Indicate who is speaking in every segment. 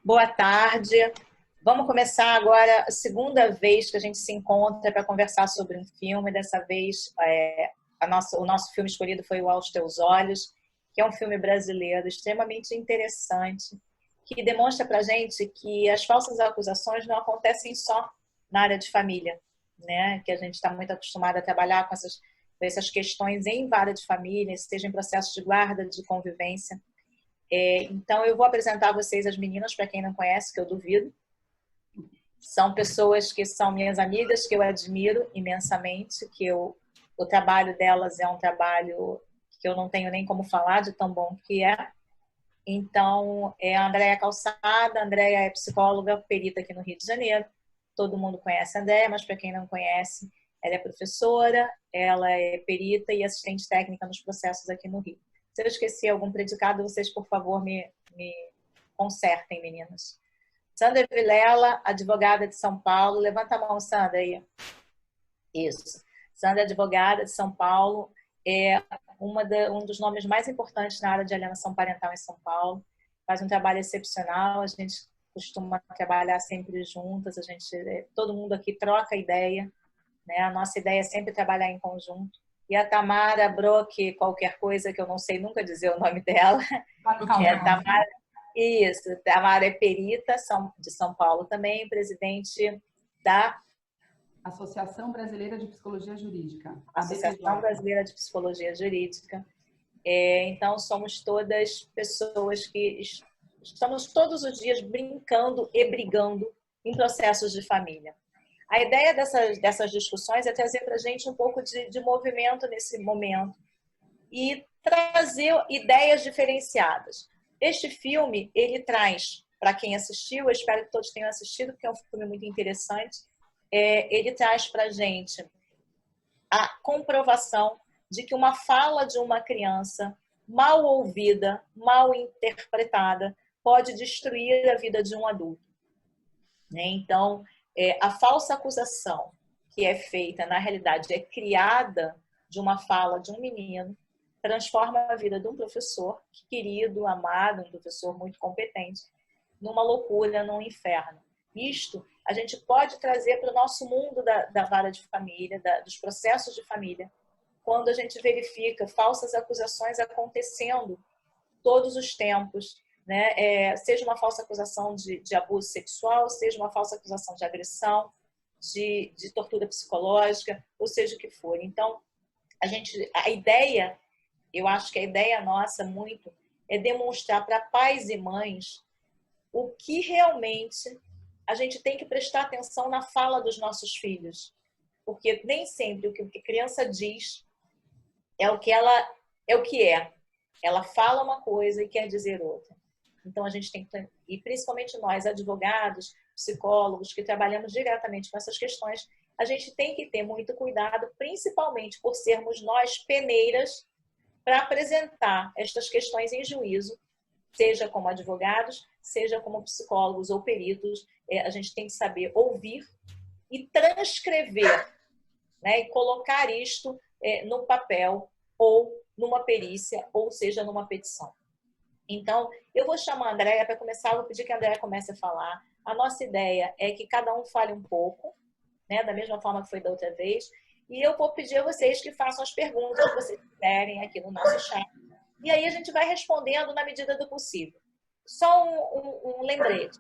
Speaker 1: Boa tarde. Vamos começar agora a segunda vez que a gente se encontra para conversar sobre um filme. Dessa vez, o nosso filme escolhido foi o Aos Teus Olhos, que é um filme brasileiro extremamente interessante, que demonstra para a gente que as falsas acusações não acontecem só na área de família, né? Que a gente está muito acostumado a trabalhar com essas questões em vara de família, seja em processo de guarda, de convivência. Então, eu vou apresentar a vocês as meninas, para quem não conhece, que eu duvido. São pessoas que são minhas amigas, que eu admiro imensamente, o trabalho delas é um trabalho que eu não tenho nem como falar de tão bom que é. Então, é a Andréia Calçada. A Andréia é psicóloga, perita aqui no Rio de Janeiro. Todo mundo conhece a Andréia, mas para quem não conhece, ela é professora, ela é perita e assistente técnica nos processos aqui no Rio. Se eu esqueci algum predicado, vocês, por favor, me consertem, meninas. Sandra Vilela, advogada de São Paulo. Levanta a mão, Sandra, aí. Isso. Sandra, advogada de São Paulo, é um dos nomes mais importantes na área de alienação parental em São Paulo. Faz um trabalho excepcional, a gente costuma trabalhar sempre juntas, todo mundo aqui troca ideia, né? A nossa ideia é sempre trabalhar em conjunto. E a Tamara Brock, qualquer coisa que eu não sei nunca dizer o nome dela. Tamara, isso, Tamara é perita de São Paulo também, presidente da
Speaker 2: Associação Brasileira de Psicologia Jurídica.
Speaker 1: Associação Brasileira de Psicologia Jurídica. Então, somos todas pessoas que estamos todos os dias brincando e brigando em processos de família. A ideia dessas discussões é trazer para a gente um pouco de movimento nesse momento e trazer ideias diferenciadas. Este filme, ele traz, para quem assistiu, eu espero que todos tenham assistido, porque é um filme muito interessante, ele traz para a gente a comprovação de que uma fala de uma criança mal ouvida, mal interpretada, pode destruir a vida de um adulto. Então, a falsa acusação que é feita, na realidade, é criada de uma fala de um menino, transforma a vida de um professor querido, amado, um professor muito competente, numa loucura, num inferno. Isto a gente pode trazer para o nosso mundo da vara de família, dos processos de família, quando a gente verifica falsas acusações acontecendo todos os tempos, né? Seja uma falsa acusação de abuso sexual, seja uma falsa acusação de agressão, de tortura psicológica, ou seja o que for. Então, a ideia, eu acho que a ideia nossa muito é demonstrar para pais e mães o que realmente a gente tem que prestar atenção na fala dos nossos filhos. Porque nem sempre o que a criança diz é o que é. Ela fala uma coisa e quer dizer outra. Então, a gente tem que, e principalmente nós, advogados, psicólogos, que trabalhamos diretamente com essas questões, a gente tem que ter muito cuidado, principalmente por sermos nós peneiras para apresentar estas questões em juízo, seja como advogados, seja como psicólogos ou peritos. A gente tem que saber ouvir e transcrever, né? E colocar isto no papel ou numa perícia, ou seja, numa petição. Então, eu vou chamar a Andréia para começar, vou pedir que a Andréia comece a falar. A nossa ideia é que cada um fale um pouco, né? Da mesma forma que foi da outra vez, e eu vou pedir a vocês que façam as perguntas que vocês quiserem aqui no nosso chat. E aí a gente vai respondendo na medida do possível. Só um lembrete.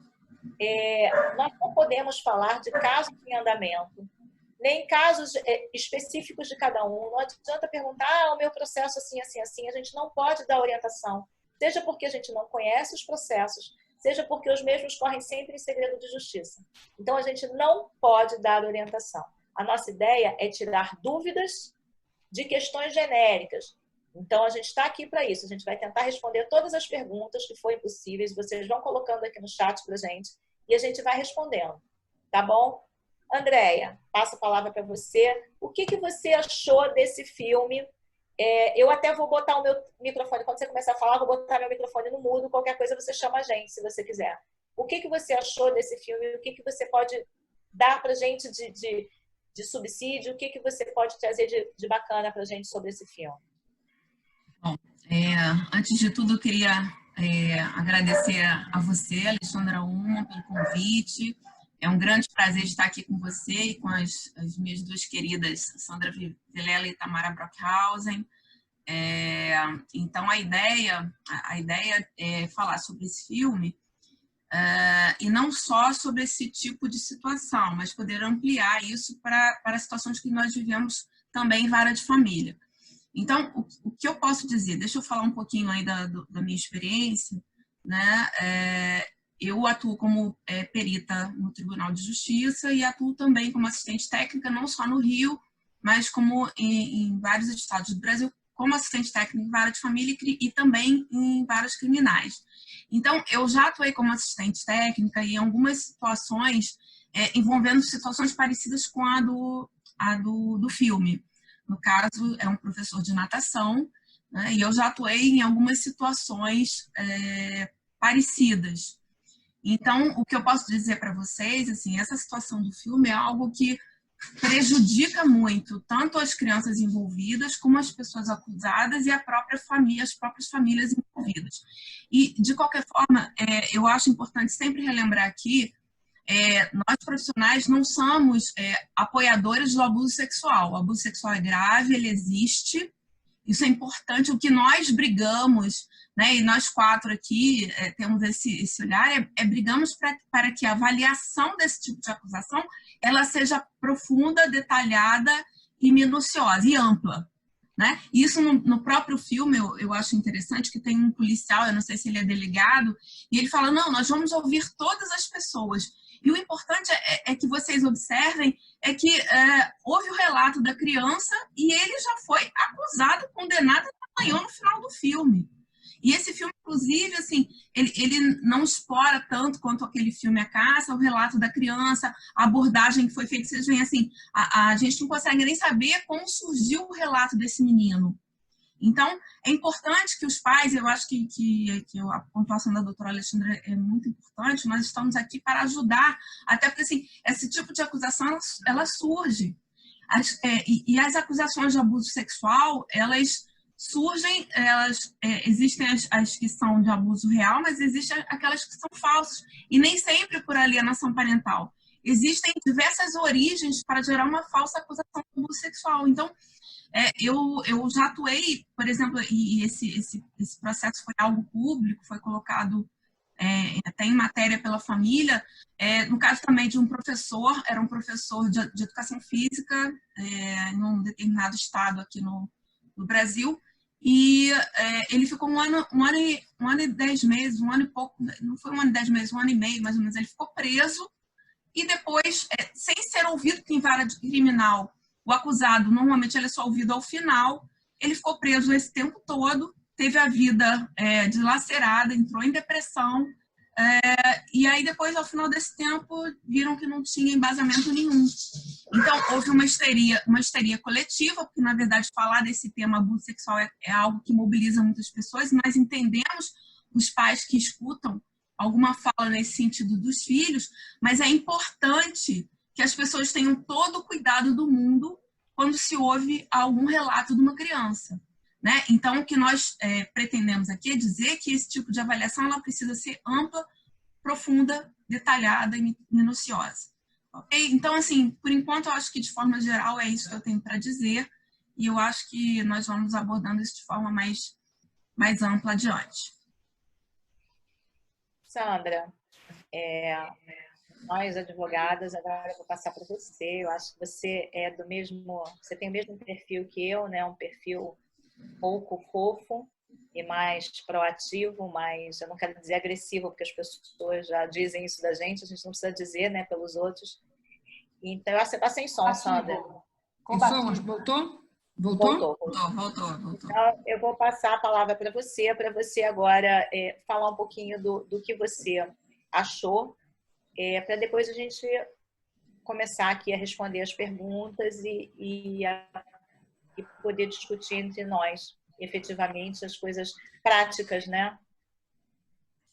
Speaker 1: Nós não podemos falar de casos em andamento, nem casos específicos de cada um. Não adianta perguntar, o meu processo assim, assim, assim. A gente não pode dar orientação, seja porque a gente não conhece os processos, seja porque os mesmos correm sempre em segredo de justiça. Então, a gente não pode dar orientação. A nossa ideia é tirar dúvidas de questões genéricas. Então, a gente está aqui para isso. A gente vai tentar responder todas as perguntas que forem possíveis. Vocês vão colocando aqui no chat para a gente e a gente vai respondendo. Tá bom? Andréia, passo a palavra para você. O que você achou desse filme? Eu até vou botar o meu microfone. Quando você começar a falar, eu vou botar meu microfone no mudo. Qualquer coisa você chama a gente, se você quiser. O que você achou desse filme? O que você pode dar para a gente de subsídio? O que você pode trazer de bacana para a gente sobre esse filme?
Speaker 3: Bom, antes de tudo, eu queria agradecer a você, Alexandra Ullmann, pelo convite. É um grande prazer estar aqui com você e com as minhas duas queridas, Sandra Vilela e Tamara Brockhausen. Então, a ideia é falar sobre esse filme, e não só sobre esse tipo de situação, mas poder ampliar isso para situações que nós vivemos também em vara de família. Então, o que eu posso dizer? Deixa eu falar um pouquinho aí da minha experiência, né? Eu atuo como perita no Tribunal de Justiça e atuo também como assistente técnica, não só no Rio, mas como em vários estados do Brasil, como assistente técnica em vara de família e também em varas criminais. Então, eu já atuei como assistente técnica em algumas situações envolvendo situações parecidas com a do filme. No caso, é um professor de natação, né, e eu já atuei em algumas situações parecidas. Então, o que eu posso dizer para vocês, assim, essa situação do filme é algo que prejudica muito tanto as crianças envolvidas como as pessoas acusadas e a própria família, as próprias famílias envolvidas. E, de qualquer forma, eu acho importante sempre relembrar aqui, nós profissionais não somos apoiadores do abuso sexual. O abuso sexual é grave, ele existe, isso é importante. O que nós brigamos, né, e nós quatro aqui temos esse olhar, brigamos para que a avaliação desse tipo de acusação ela seja profunda, detalhada e minuciosa e ampla. Né? Isso no próprio filme eu acho interessante, que tem um policial, eu não sei se ele é delegado, e ele fala, não, nós vamos ouvir todas as pessoas. E o importante é que vocês observem que houve o relato da criança e ele já foi acusado, condenado e apanhou no final do filme. E esse filme, inclusive, assim, ele não explora tanto quanto aquele filme A Caça, o relato da criança, a abordagem que foi feita. Vocês veem, assim, a gente não consegue nem saber como surgiu o relato desse menino. Então, é importante que os pais, eu acho que a pontuação da doutora Alexandra é muito importante, nós estamos aqui para ajudar, até porque, assim, esse tipo de acusação, ela surge. E as acusações de abuso sexual, elas surgem, existem as que são de abuso real, mas existem aquelas que são falsas, e nem sempre por alienação parental. Existem diversas origens para gerar uma falsa acusação de abuso sexual. Então, eu já atuei, por exemplo, e esse processo foi algo público, foi colocado até em matéria pela família, no caso também de um professor, era um professor de educação física em um determinado estado aqui no Brasil, e ele ficou um ano e 10 meses, um ano e pouco, não foi um ano e 10 meses, um ano e meio mais ou menos, ele ficou preso, e depois, sem ser ouvido, porque em vara criminal, o acusado, normalmente ele é só ouvido ao final, ele ficou preso esse tempo todo, teve a vida dilacerada, entrou em depressão, e aí depois, ao final desse tempo, viram que não tinha embasamento nenhum. Então, houve uma histeria coletiva, porque, na verdade, falar desse tema abuso sexual é algo que mobiliza muitas pessoas, e nós entendemos os pais que escutam alguma fala nesse sentido dos filhos, mas é importante que as pessoas tenham todo o cuidado do mundo quando se ouve algum relato de uma criança. Né? Então, o que nós pretendemos aqui é dizer que esse tipo de avaliação ela precisa ser ampla, profunda, detalhada e minuciosa. Okay? Então, assim, por enquanto, eu acho que de forma geral é isso que eu tenho para dizer e eu acho que nós vamos abordando isso de forma mais ampla adiante.
Speaker 1: Sandra, nós advogadas, agora eu vou passar para você. Eu acho que você você tem o mesmo perfil que eu, né? Um perfil pouco fofo e mais proativo, mas eu não quero dizer agressivo, porque as pessoas já dizem isso da gente, a gente não precisa dizer, né, pelos outros. Então, você está sem som, Sandra.
Speaker 4: Voltou?
Speaker 1: Voltou. Então, eu vou passar a palavra para você agora falar um pouquinho do que você achou, para depois a gente começar aqui a responder as perguntas e poder discutir entre nós, efetivamente, as coisas práticas, né?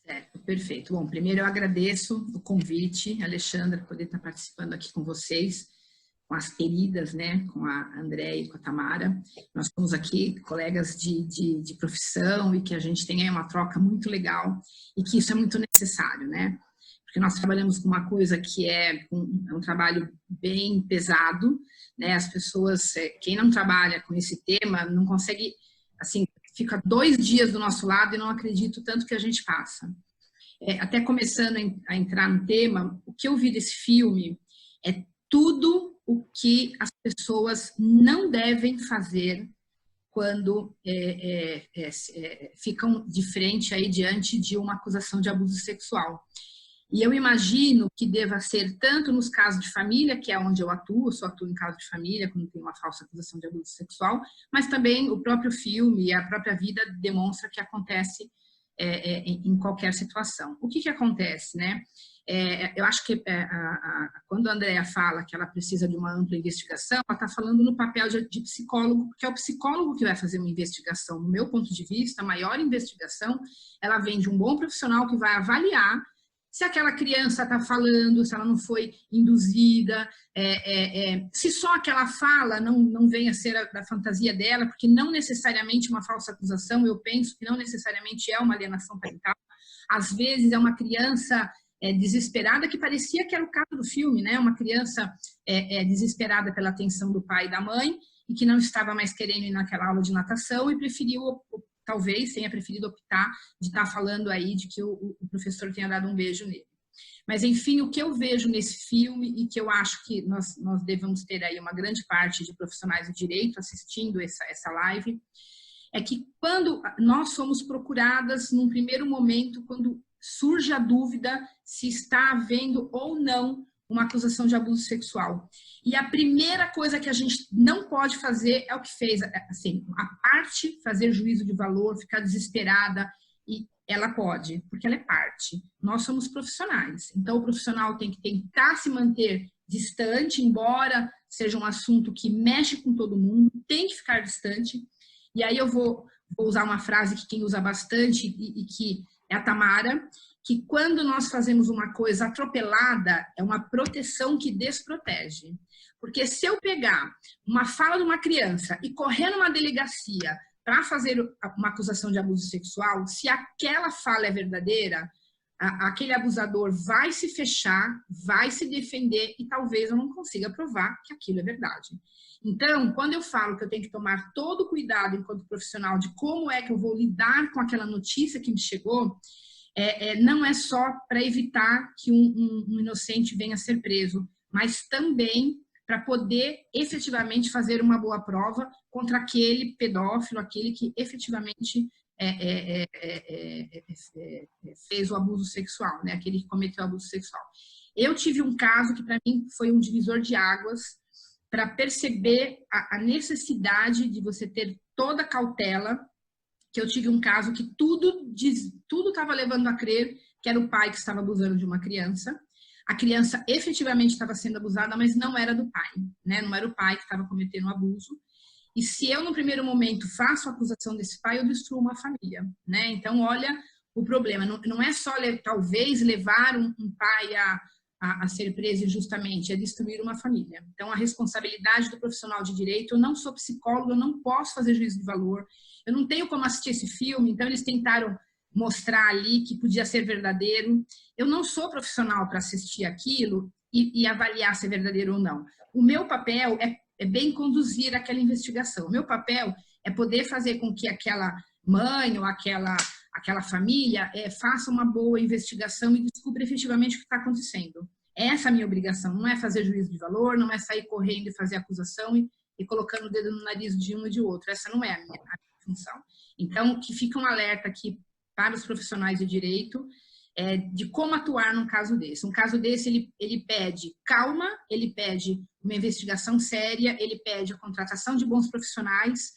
Speaker 4: Certo, perfeito. Bom, primeiro eu agradeço o convite, Alexandra, por poder estar participando aqui com vocês. as feridas, né, com a Andréia e com a Tamara. Nós somos aqui colegas de profissão e que a gente tem aí uma troca muito legal e que isso é muito necessário, né? Porque nós trabalhamos com uma coisa que é um trabalho bem pesado, né? As pessoas, quem não trabalha com esse tema, não consegue, assim, fica 2 dias do nosso lado e não acredita o tanto que a gente passa. Até começando a entrar no tema, o que eu vi desse filme é tudo o que as pessoas não devem fazer quando ficam de frente aí diante de uma acusação de abuso sexual. E eu imagino que deva ser tanto nos casos de família, que é onde eu atuo, só atuo em caso de família, quando tem uma falsa acusação de abuso sexual, mas também o próprio filme e a própria vida demonstra que acontece em qualquer situação. O que acontece, né? Eu acho que quando a Andréia fala que ela precisa de uma ampla investigação, ela está falando no papel de psicólogo, porque é o psicólogo que vai fazer uma investigação. No meu ponto de vista, a maior investigação, ela vem de um bom profissional que vai avaliar se aquela criança está falando, se ela não foi induzida, se só aquela fala não vem a ser da fantasia dela, porque não necessariamente uma falsa acusação, eu penso que não necessariamente é uma alienação parental. Às vezes é uma criança desesperada, que parecia que era o caso do filme, né? Uma criança desesperada pela atenção do pai e da mãe e que não estava mais querendo ir naquela aula de natação e preferiu, talvez tenha preferido optar de estar falando aí de que o professor tenha dado um beijo nele. Mas, enfim, o que eu vejo nesse filme e que eu acho que nós devemos ter aí uma grande parte de profissionais de direito assistindo essa live, é que quando nós somos procuradas num primeiro momento, quando surge a dúvida se está havendo ou não uma acusação de abuso sexual. E a primeira coisa que a gente não pode fazer é o que fez, assim, a parte, fazer juízo de valor, ficar desesperada, e ela pode, porque ela é parte. Nós somos profissionais, então o profissional tem que tentar se manter distante, embora seja um assunto que mexe com todo mundo, tem que ficar distante. E aí eu vou usar uma frase que quem usa bastante e que é a Tamara, que quando nós fazemos uma coisa atropelada, é uma proteção que desprotege. Porque se eu pegar uma fala de uma criança e correr numa delegacia para fazer uma acusação de abuso sexual, se aquela fala é verdadeira, aquele abusador vai se fechar, vai se defender e talvez eu não consiga provar que aquilo é verdade. Então, quando eu falo que eu tenho que tomar todo o cuidado enquanto profissional de como é que eu vou lidar com aquela notícia que me chegou, não é só para evitar que um inocente venha a ser preso, mas também para poder efetivamente fazer uma boa prova contra aquele pedófilo, aquele que efetivamente fez o abuso sexual, né? Aquele que cometeu o abuso sexual. Eu tive um caso que para mim foi um divisor de águas para perceber a necessidade de você ter toda a cautela, que eu tive um caso que tudo estava levando a crer que era o pai que estava abusando de uma criança. A criança efetivamente estava sendo abusada, mas não era do pai, né? Não era o pai que estava cometendo o abuso. E se eu, no primeiro momento, faço a acusação desse pai, eu destruo uma família, né? Então, olha o problema. Não é só, talvez, levar um pai a ser preso injustamente, é destruir uma família. Então, a responsabilidade do profissional de direito, eu não sou psicóloga, eu não posso fazer juízo de valor, eu não tenho como assistir esse filme, então eles tentaram mostrar ali que podia ser verdadeiro. Eu não sou profissional para assistir aquilo e avaliar se é verdadeiro ou não. O meu papel é bem conduzir aquela investigação. O meu papel é poder fazer com que aquela mãe ou aquela família faça uma boa investigação e descubra efetivamente o que está acontecendo. Essa é a minha obrigação, não é fazer juízo de valor, não é sair correndo e fazer acusação e colocando o dedo no nariz de um e de outro. Essa não é a minha função. Então, que fica um alerta aqui para os profissionais de direito de como atuar num caso desse. Um caso desse, ele pede calma, ele pede uma investigação séria, ele pede a contratação de bons profissionais.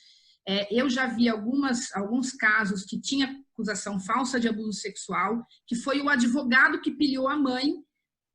Speaker 4: Eu já vi alguns casos que tinha acusação falsa de abuso sexual, que foi o advogado que pilhou a mãe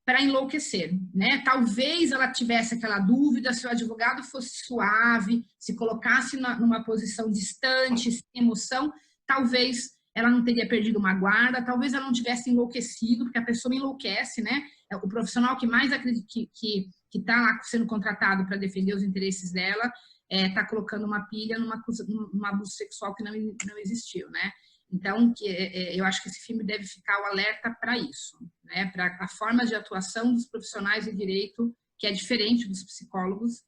Speaker 4: para enlouquecer, né? Talvez ela tivesse aquela dúvida se o advogado fosse suave, se colocasse numa posição distante, sem emoção, talvez ela não teria perdido uma guarda, talvez ela não tivesse enlouquecido, porque a pessoa enlouquece, né? o profissional que mais acredita que está sendo contratado para defender os interesses dela está colocando uma pilha num abuso sexual que não existiu, né? Então, eu acho que esse filme deve ficar o alerta para isso, né? Para a forma de atuação dos profissionais de direito, que é diferente dos psicólogos,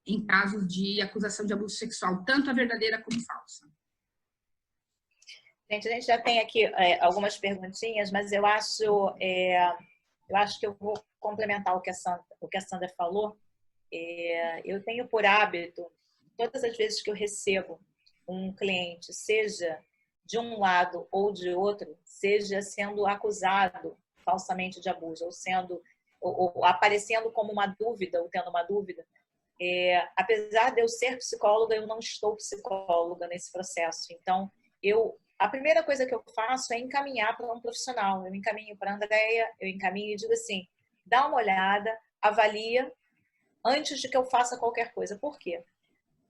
Speaker 4: em casos de acusação de abuso sexual, tanto a verdadeira como falsa.
Speaker 1: Gente, a gente já tem aqui algumas perguntinhas, mas eu acho que eu vou complementar o que a Sandra falou. Eu tenho por hábito, todas as vezes que eu recebo um cliente, seja de um lado ou de outro, seja sendo acusado falsamente de abuso, ou aparecendo como uma dúvida, ou tendo uma dúvida, apesar de eu ser psicóloga, eu não estou psicóloga nesse processo. Então, a primeira coisa que eu faço é encaminhar para um profissional. Eu encaminho para a Andréia, eu encaminho e digo assim, dá uma olhada, avalia, antes de que eu faça qualquer coisa. Por quê?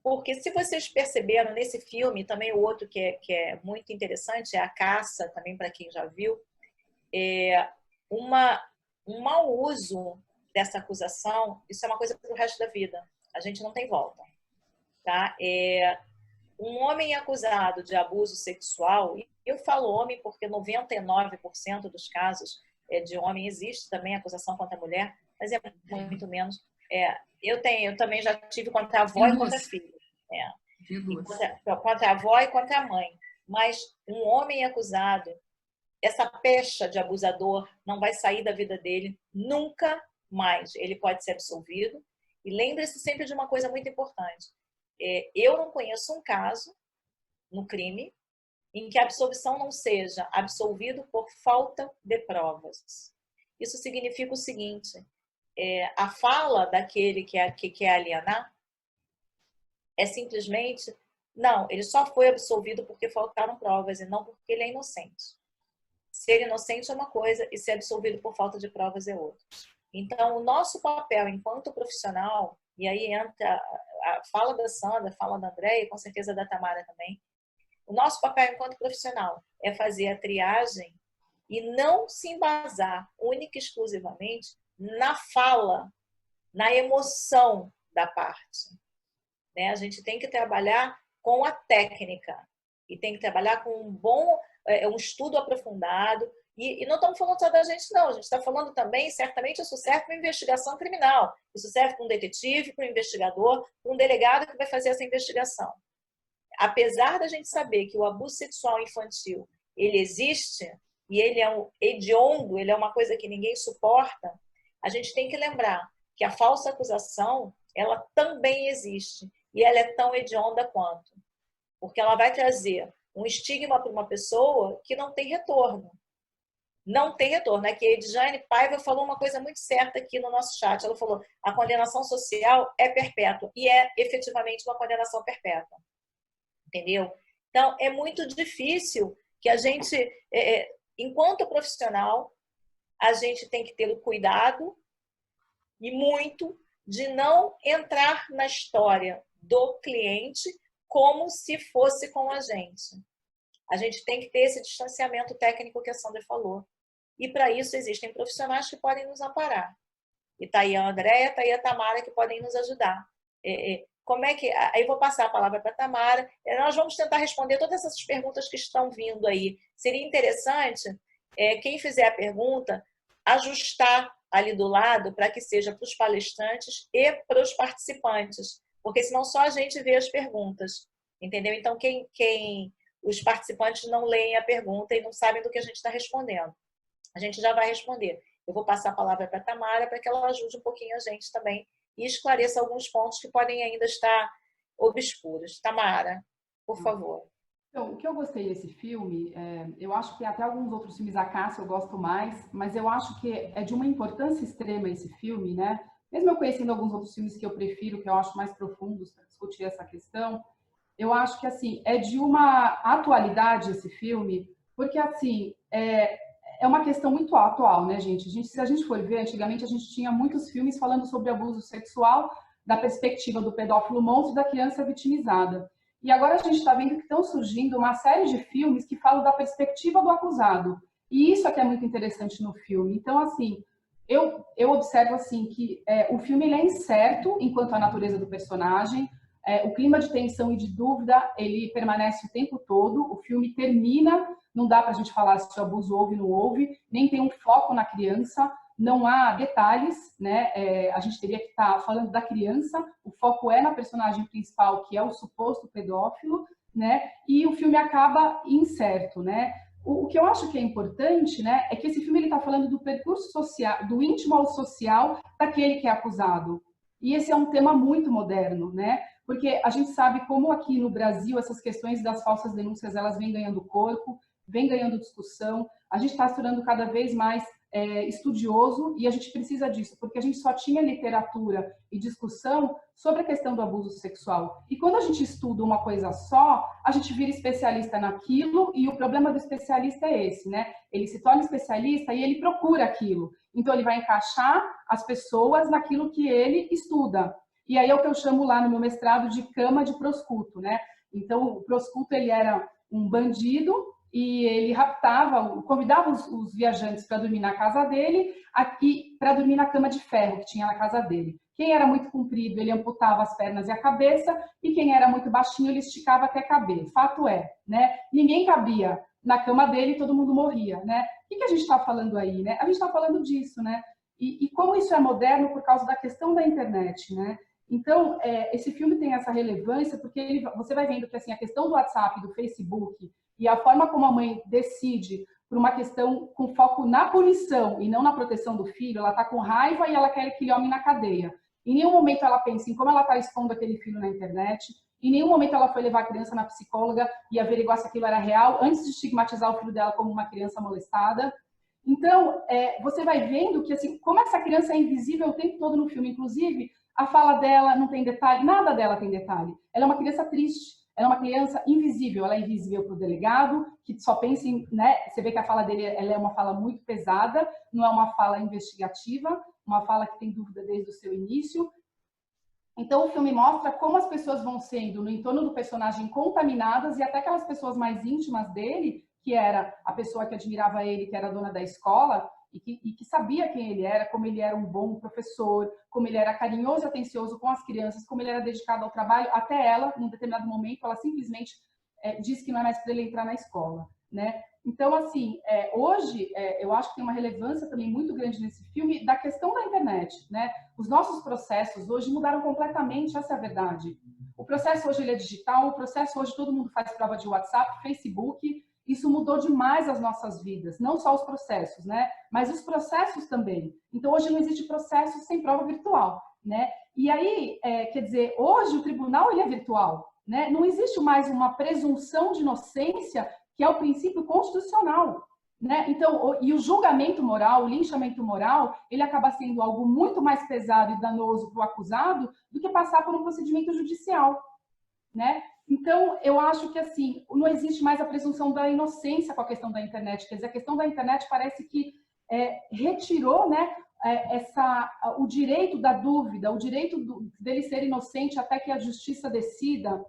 Speaker 1: Porque se vocês perceberam nesse filme, também o outro que é muito interessante, é A Caça, também para quem já viu, um mau uso dessa acusação, isso é uma coisa para o resto da vida. A gente não tem volta. Tá? Um homem acusado de abuso sexual, e eu falo homem porque 99% dos casos de homem existe também acusação contra a mulher, mas é muito menos. Eu também já tive contra a avó e contra a filha. Contra a avó e contra a mãe. Mas um homem acusado, essa pecha de abusador não vai sair da vida dele nunca mais. Ele pode ser absolvido. E lembre-se sempre de uma coisa muito importante. Eu não conheço um caso no crime em que a absolvição não seja absolvido por falta de provas. Isso significa o seguinte, a fala daquele que quer alienar é simplesmente, não, ele só foi absolvido porque faltaram provas e não porque ele é inocente. Ser inocente é uma coisa e ser absolvido por falta de provas é outra. Então, o nosso papel enquanto profissional, e aí entra a fala da Sandra, a fala da Andréia e com certeza da Tamara também, o nosso papel enquanto profissional é fazer a triagem e não se embasar única e exclusivamente na fala, na emoção da parte. Né? A gente tem que trabalhar com a técnica e tem que trabalhar com um estudo aprofundado. E não estamos falando só da gente, não. A gente está falando também, certamente, isso serve para uma investigação criminal. Isso serve para um detetive, para um investigador, para um delegado que vai fazer essa investigação. Apesar da gente saber que o abuso sexual infantil, ele existe, e ele é hediondo, ele é uma coisa que ninguém suporta, a gente tem que lembrar que a falsa acusação, ela também existe. E ela é tão hedionda quanto. Porque ela vai trazer um estigma para uma pessoa que não tem retorno. Não tem retorno. É que a Edjane Paiva falou uma coisa muito certa aqui no nosso chat. Ela falou, a condenação social é perpétua. E é efetivamente uma condenação perpétua. Entendeu? Então, é muito difícil que a gente, enquanto profissional, a gente tem que ter o cuidado e muito de não entrar na história do cliente como se fosse com a gente. A gente tem que ter esse distanciamento técnico que a Sandra falou. E para isso existem profissionais que podem nos amparar. E está aí a Andréia, está aí a Tamara que podem nos ajudar. Como é que... Aí vou passar a palavra para a Tamara. Nós vamos tentar responder todas essas perguntas que estão vindo aí. Seria interessante, quem fizer a pergunta, ajustar ali do lado para que seja para os palestrantes e para os participantes. Porque senão só a gente vê as perguntas. Entendeu? Então, os participantes não leem a pergunta e não sabem do que a gente está respondendo. A gente já vai responder. Eu vou passar a palavra para a Tamara para que ela ajude um pouquinho a gente também e esclareça alguns pontos que podem ainda estar obscuros. Tamara, por favor.
Speaker 2: Então, o que eu gostei desse filme, eu acho que até alguns outros filmes da Cássia eu gosto mais, mas eu acho que é de uma importância extrema esse filme, né? Mesmo eu conhecendo alguns outros filmes que eu prefiro, que eu acho mais profundos para discutir essa questão, eu acho que, assim, é de uma atualidade esse filme, porque, assim, é uma questão muito atual, né, gente? Se a gente for ver, antigamente a gente tinha muitos filmes falando sobre abuso sexual da perspectiva do pedófilo monstro e da criança vitimizada. E agora a gente está vendo que estão surgindo uma série de filmes que falam da perspectiva do acusado. E isso é que é muito interessante no filme. Então, assim, eu observo assim que o filme ele é incerto enquanto à natureza do personagem, o clima de tensão e de dúvida ele permanece o tempo todo, o filme termina, não dá para a gente falar se o abuso houve ou não houve, nem tem um foco na criança, não há detalhes, né? A gente teria que estar falando da criança, o foco é na personagem principal, que é o suposto pedófilo, né? E o filme acaba incerto, né? O que eu acho que é importante, né, é que esse filme ele está falando do percurso social, do íntimo ao social daquele que é acusado. E esse é um tema muito moderno, né? Porque a gente sabe como aqui no Brasil essas questões das falsas denúncias elas vêm ganhando corpo, vêm ganhando discussão. A gente está se tornando cada vez mais estudioso e a gente precisa disso, porque a gente só tinha literatura e discussão sobre a questão do abuso sexual. E quando a gente estuda uma coisa só, a gente vira especialista naquilo e o problema do especialista é esse, né? Ele se torna especialista e ele procura aquilo. Então ele vai encaixar as pessoas naquilo que ele estuda. E aí é o que eu chamo lá no meu mestrado de cama de proscuto, né? Então o proscuto ele era um bandido e ele raptava, convidava os viajantes para dormir na casa dele, aqui para dormir na cama de ferro que tinha na casa dele. Quem era muito comprido, ele amputava as pernas e a cabeça, e quem era muito baixinho, ele esticava até caber. Fato é, né? Ninguém cabia na cama dele e todo mundo morria, né? O que a gente está falando aí, né? A gente está falando disso, né? E como isso é moderno por causa da questão da internet, né? Então, esse filme tem essa relevância porque você vai vendo que assim, a questão do WhatsApp, do Facebook, e a forma como a mãe decide por uma questão com foco na punição e não na proteção do filho, ela está com raiva e ela quer aquele homem na cadeia. Em nenhum momento ela pensa em como ela está expondo aquele filho na internet, em nenhum momento ela foi levar a criança na psicóloga e averiguar se aquilo era real, antes de estigmatizar o filho dela como uma criança molestada. Então, você vai vendo que, assim, como essa criança é invisível o tempo todo no filme, inclusive, a fala dela não tem detalhe, nada dela tem detalhe. Ela é uma criança triste. Ela é uma criança invisível, ela é invisível para o delegado, que só pensa em, né? Você vê que a fala dele ela é uma fala muito pesada, não é uma fala investigativa, uma fala que tem dúvida desde o seu início. Então, o filme mostra como as pessoas vão sendo, no entorno do personagem, contaminadas, e até aquelas pessoas mais íntimas dele, que era a pessoa que admirava ele, que era a dona da escola, e que sabia quem ele era, como ele era um bom professor, como ele era carinhoso e atencioso com as crianças, como ele era dedicado ao trabalho, até ela, num determinado momento, ela simplesmente disse que não é mais para ele entrar na escola, né? Então, assim, hoje, eu acho que tem uma relevância também muito grande nesse filme da questão da internet, né? Os nossos processos hoje mudaram completamente, essa é a verdade. O processo hoje ele é digital, o processo hoje todo mundo faz prova de WhatsApp, Facebook. Isso mudou demais as nossas vidas, não só os processos, né? Mas os processos também. Então, hoje não existe processo sem prova virtual, né? E aí, quer dizer, hoje o tribunal ele é virtual, né? Não existe mais uma presunção de inocência, que é o princípio constitucional, né? Então, e o julgamento moral, o linchamento moral, ele acaba sendo algo muito mais pesado e danoso para o acusado do que passar por um procedimento judicial, né? Então, eu acho que, assim, não existe mais a presunção da inocência com a questão da internet. Quer dizer, a questão da internet parece que retirou, né, o direito da dúvida, o direito dele ser inocente até que a justiça decida.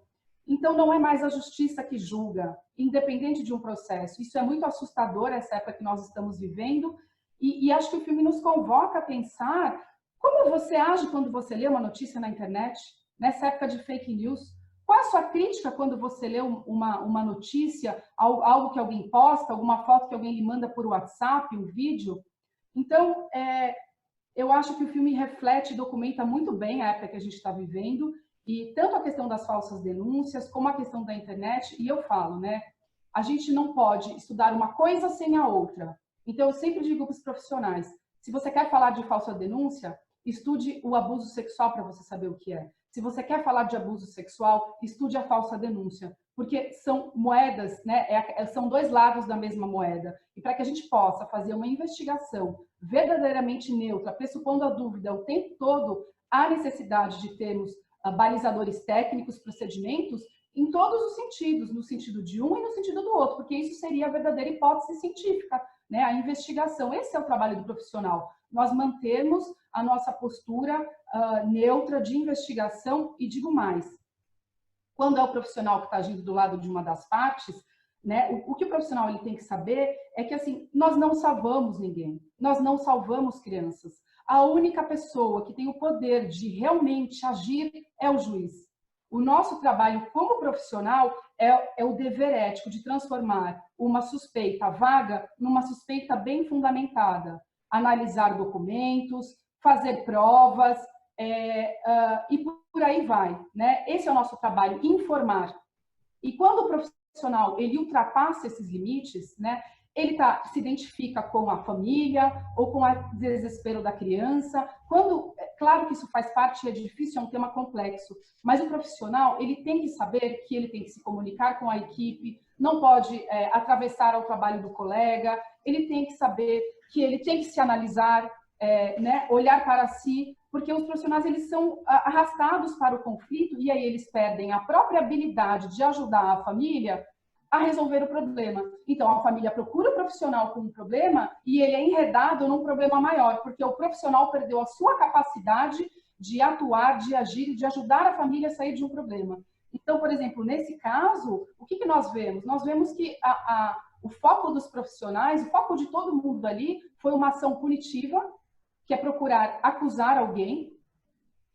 Speaker 2: Então, não é mais a justiça que julga, independente de um processo. Isso é muito assustador, essa época que nós estamos vivendo. E acho que o filme nos convoca a pensar como você age quando você lê uma notícia na internet, nessa época de fake news. Qual é a sua crítica quando você lê uma notícia, algo que alguém posta, alguma foto que alguém lhe manda por WhatsApp, um vídeo? Então, eu acho que o filme reflete e documenta muito bem a época que a gente está vivendo, e tanto a questão das falsas denúncias, como a questão da internet, e eu falo, né? A gente não pode estudar uma coisa sem a outra. Então, eu sempre digo para os profissionais, se você quer falar de falsa denúncia, estude o abuso sexual para você saber o que é. Se você quer falar de abuso sexual, estude a falsa denúncia, porque são moedas, né? São dois lados da mesma moeda. E para que a gente possa fazer uma investigação verdadeiramente neutra, pressupondo a dúvida o tempo todo, há necessidade de termos balizadores técnicos, procedimentos, em todos os sentidos, no sentido de um e no sentido do outro, porque isso seria a verdadeira hipótese científica, né? A investigação. Esse é o trabalho do profissional. Nós mantermos a nossa postura neutra de investigação, e digo mais, quando é o profissional que está agindo do lado de uma das partes, né, o que o profissional ele tem que saber é que, assim, nós não salvamos ninguém. nós não salvamos crianças. A única pessoa que tem o poder de realmente agir é o juiz. O nosso trabalho como profissional é o dever ético de transformar uma suspeita vaga numa suspeita bem fundamentada. Analisar documentos, fazer provas, e por aí vai, né? Esse é o nosso trabalho, informar. E quando o profissional ele ultrapassa esses limites, né? Ele se identifica com a família ou com o desespero da criança. Claro que isso faz parte, é difícil, é um tema complexo, mas o profissional ele tem que saber que ele tem que se comunicar com a equipe, não pode atravessar ao trabalho do colega, ele tem que saber que ele tem que se analisar, né, olhar para si, porque os profissionais eles são arrastados para o conflito e aí eles perdem a própria habilidade de ajudar a família a resolver o problema. Então, a família procura o profissional com um problema e ele é enredado num problema maior, porque o profissional perdeu a sua capacidade de atuar, de agir e de ajudar a família a sair de um problema. Então, por exemplo, nesse caso, o que nós vemos? Nós vemos que o foco dos profissionais, o foco de todo mundo ali foi uma ação punitiva, que é procurar acusar alguém